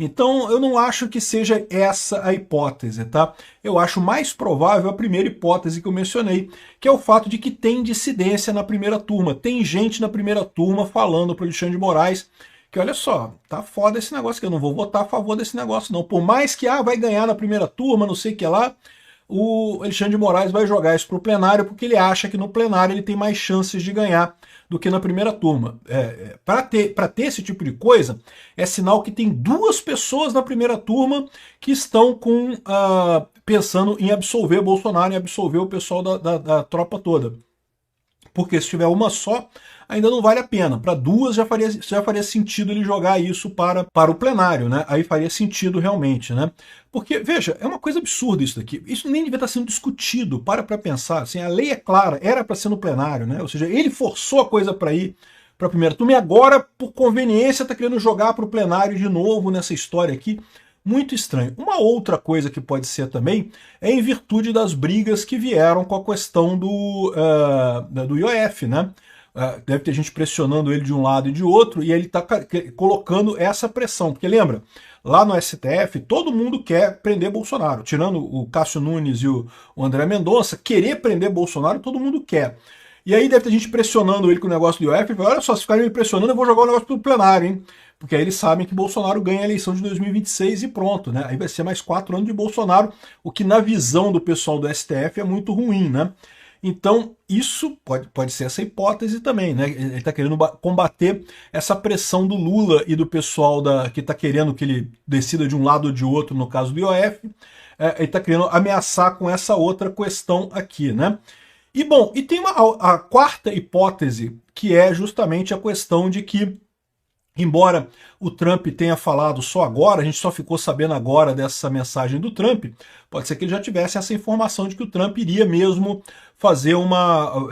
Então, eu não acho que seja essa a hipótese, tá? Eu acho mais provável a primeira hipótese que eu mencionei, que é o fato de que tem dissidência na primeira turma. Tem gente na primeira turma falando para o Alexandre de Moraes que, olha só, tá foda esse negócio, que eu não vou votar a favor desse negócio, não. Por mais que, vai ganhar na primeira turma, não sei o que lá, o Alexandre de Moraes vai jogar isso para o plenário, porque ele acha que no plenário ele tem mais chances de ganhar do que na primeira turma. Para ter esse tipo de coisa, é sinal que tem 2 pessoas na primeira turma que estão pensando em absolver Bolsonaro, em absolver o pessoal da tropa toda. Porque se tiver uma só, ainda não vale a pena. Para 2 já faria sentido ele jogar isso para o plenário, né? Aí faria sentido realmente, né? Porque, veja, é uma coisa absurda isso daqui. Isso nem devia estar sendo discutido. Para pensar. Assim, a lei é clara, era para ser no plenário, né? Ou seja, ele forçou a coisa para ir para a primeira turma e agora, por conveniência, está querendo jogar para o plenário de novo nessa história aqui. Muito estranho. Uma outra coisa que pode ser também é em virtude das brigas que vieram com a questão do IOF, né? Deve ter gente pressionando ele de um lado e de outro, e ele está colocando essa pressão. Porque lembra, lá no STF, todo mundo quer prender Bolsonaro. Tirando o Cássio Nunes e o André Mendonça, querer prender Bolsonaro, todo mundo quer. E aí deve ter gente pressionando ele com o negócio do IOF. Olha só, se ficarem me pressionando, eu vou jogar o negócio pro plenário, hein? Porque aí eles sabem que Bolsonaro ganha a eleição de 2026 e pronto, né? Aí vai ser mais 4 anos de Bolsonaro, o que na visão do pessoal do STF é muito ruim, né? Então, isso pode ser essa hipótese também, né? Ele está querendo combater essa pressão do Lula e do pessoal que está querendo que ele decida de um lado ou de outro, no caso do IOF. Ele está querendo ameaçar com essa outra questão aqui, né? E bom, e tem a quarta hipótese, que é justamente a questão de que, embora o Trump tenha falado só agora, a gente só ficou sabendo agora dessa mensagem do Trump, pode ser que ele já tivesse essa informação de que o Trump iria mesmo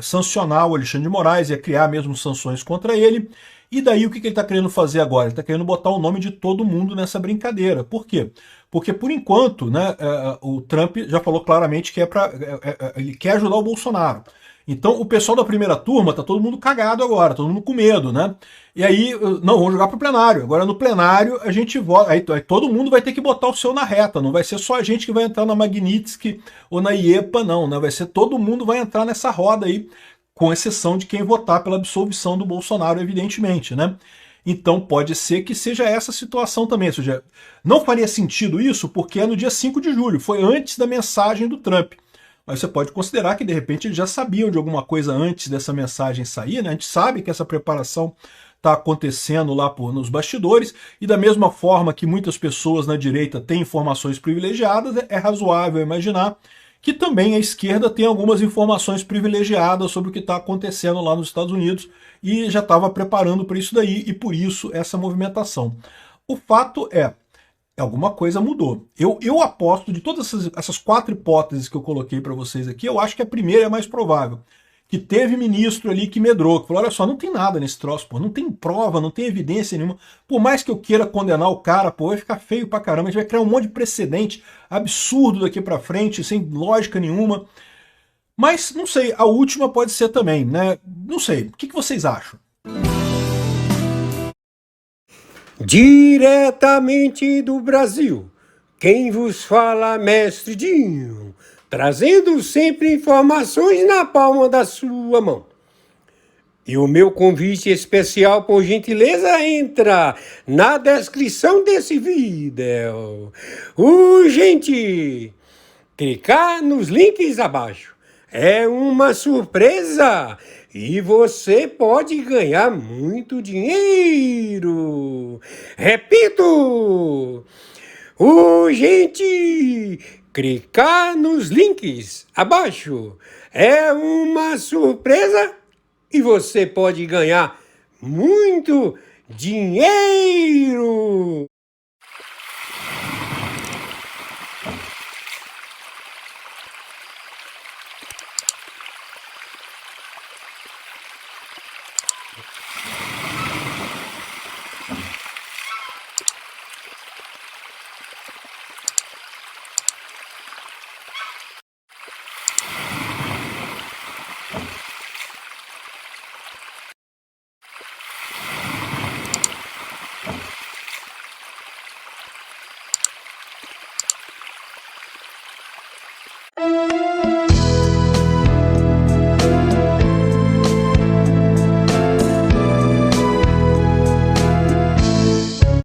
sancionar o Alexandre de Moraes, ia criar mesmo sanções contra ele. E daí o que ele está querendo fazer agora? Ele está querendo botar o nome de todo mundo nessa brincadeira. Por quê? Porque por enquanto, né, o Trump já falou claramente que ele quer ajudar o Bolsonaro. Então o pessoal da primeira turma tá todo mundo cagado agora, todo mundo com medo, né? E aí, não, vamos jogar pro plenário. Agora no plenário a gente vota, aí todo mundo vai ter que botar o seu na reta, não vai ser só a gente que vai entrar na Magnitsky ou na IEPA, não, né? Vai ser todo mundo vai entrar nessa roda aí, com exceção de quem votar pela absolvição do Bolsonaro, evidentemente, né? Então pode ser que seja essa situação também, ou seja, não faria sentido isso porque é no dia 5 de julho, foi antes da mensagem do Trump. Mas você pode considerar que, de repente, eles já sabiam de alguma coisa antes dessa mensagem sair, né? A gente sabe que essa preparação está acontecendo lá nos bastidores, e da mesma forma que muitas pessoas na direita têm informações privilegiadas, é razoável imaginar que também a esquerda tem algumas informações privilegiadas sobre o que está acontecendo lá nos Estados Unidos e já estava preparando para isso daí, e por isso essa movimentação. O fato é, alguma coisa mudou. Eu aposto, de todas essas 4 hipóteses que eu coloquei para vocês aqui, eu acho que a primeira é a mais provável. Que teve ministro ali que medrou, que falou, olha só, não tem nada nesse troço, pô, não tem prova, não tem evidência nenhuma. Por mais que eu queira condenar o cara, pô, vai ficar feio pra caramba, a gente vai criar um monte de precedente absurdo daqui pra frente, sem lógica nenhuma. Mas, não sei, a última pode ser também, né? Não sei, o que vocês acham? Diretamente do Brasil, quem vos fala, Mestre Dinho, trazendo sempre informações na palma da sua mão. E o meu convite especial, por gentileza, entra na descrição desse vídeo. Urgente! Clicar nos links abaixo. É uma surpresa! E você pode ganhar muito dinheiro! Repito! Urgente! Clicar nos links abaixo. É uma surpresa e você pode ganhar muito dinheiro!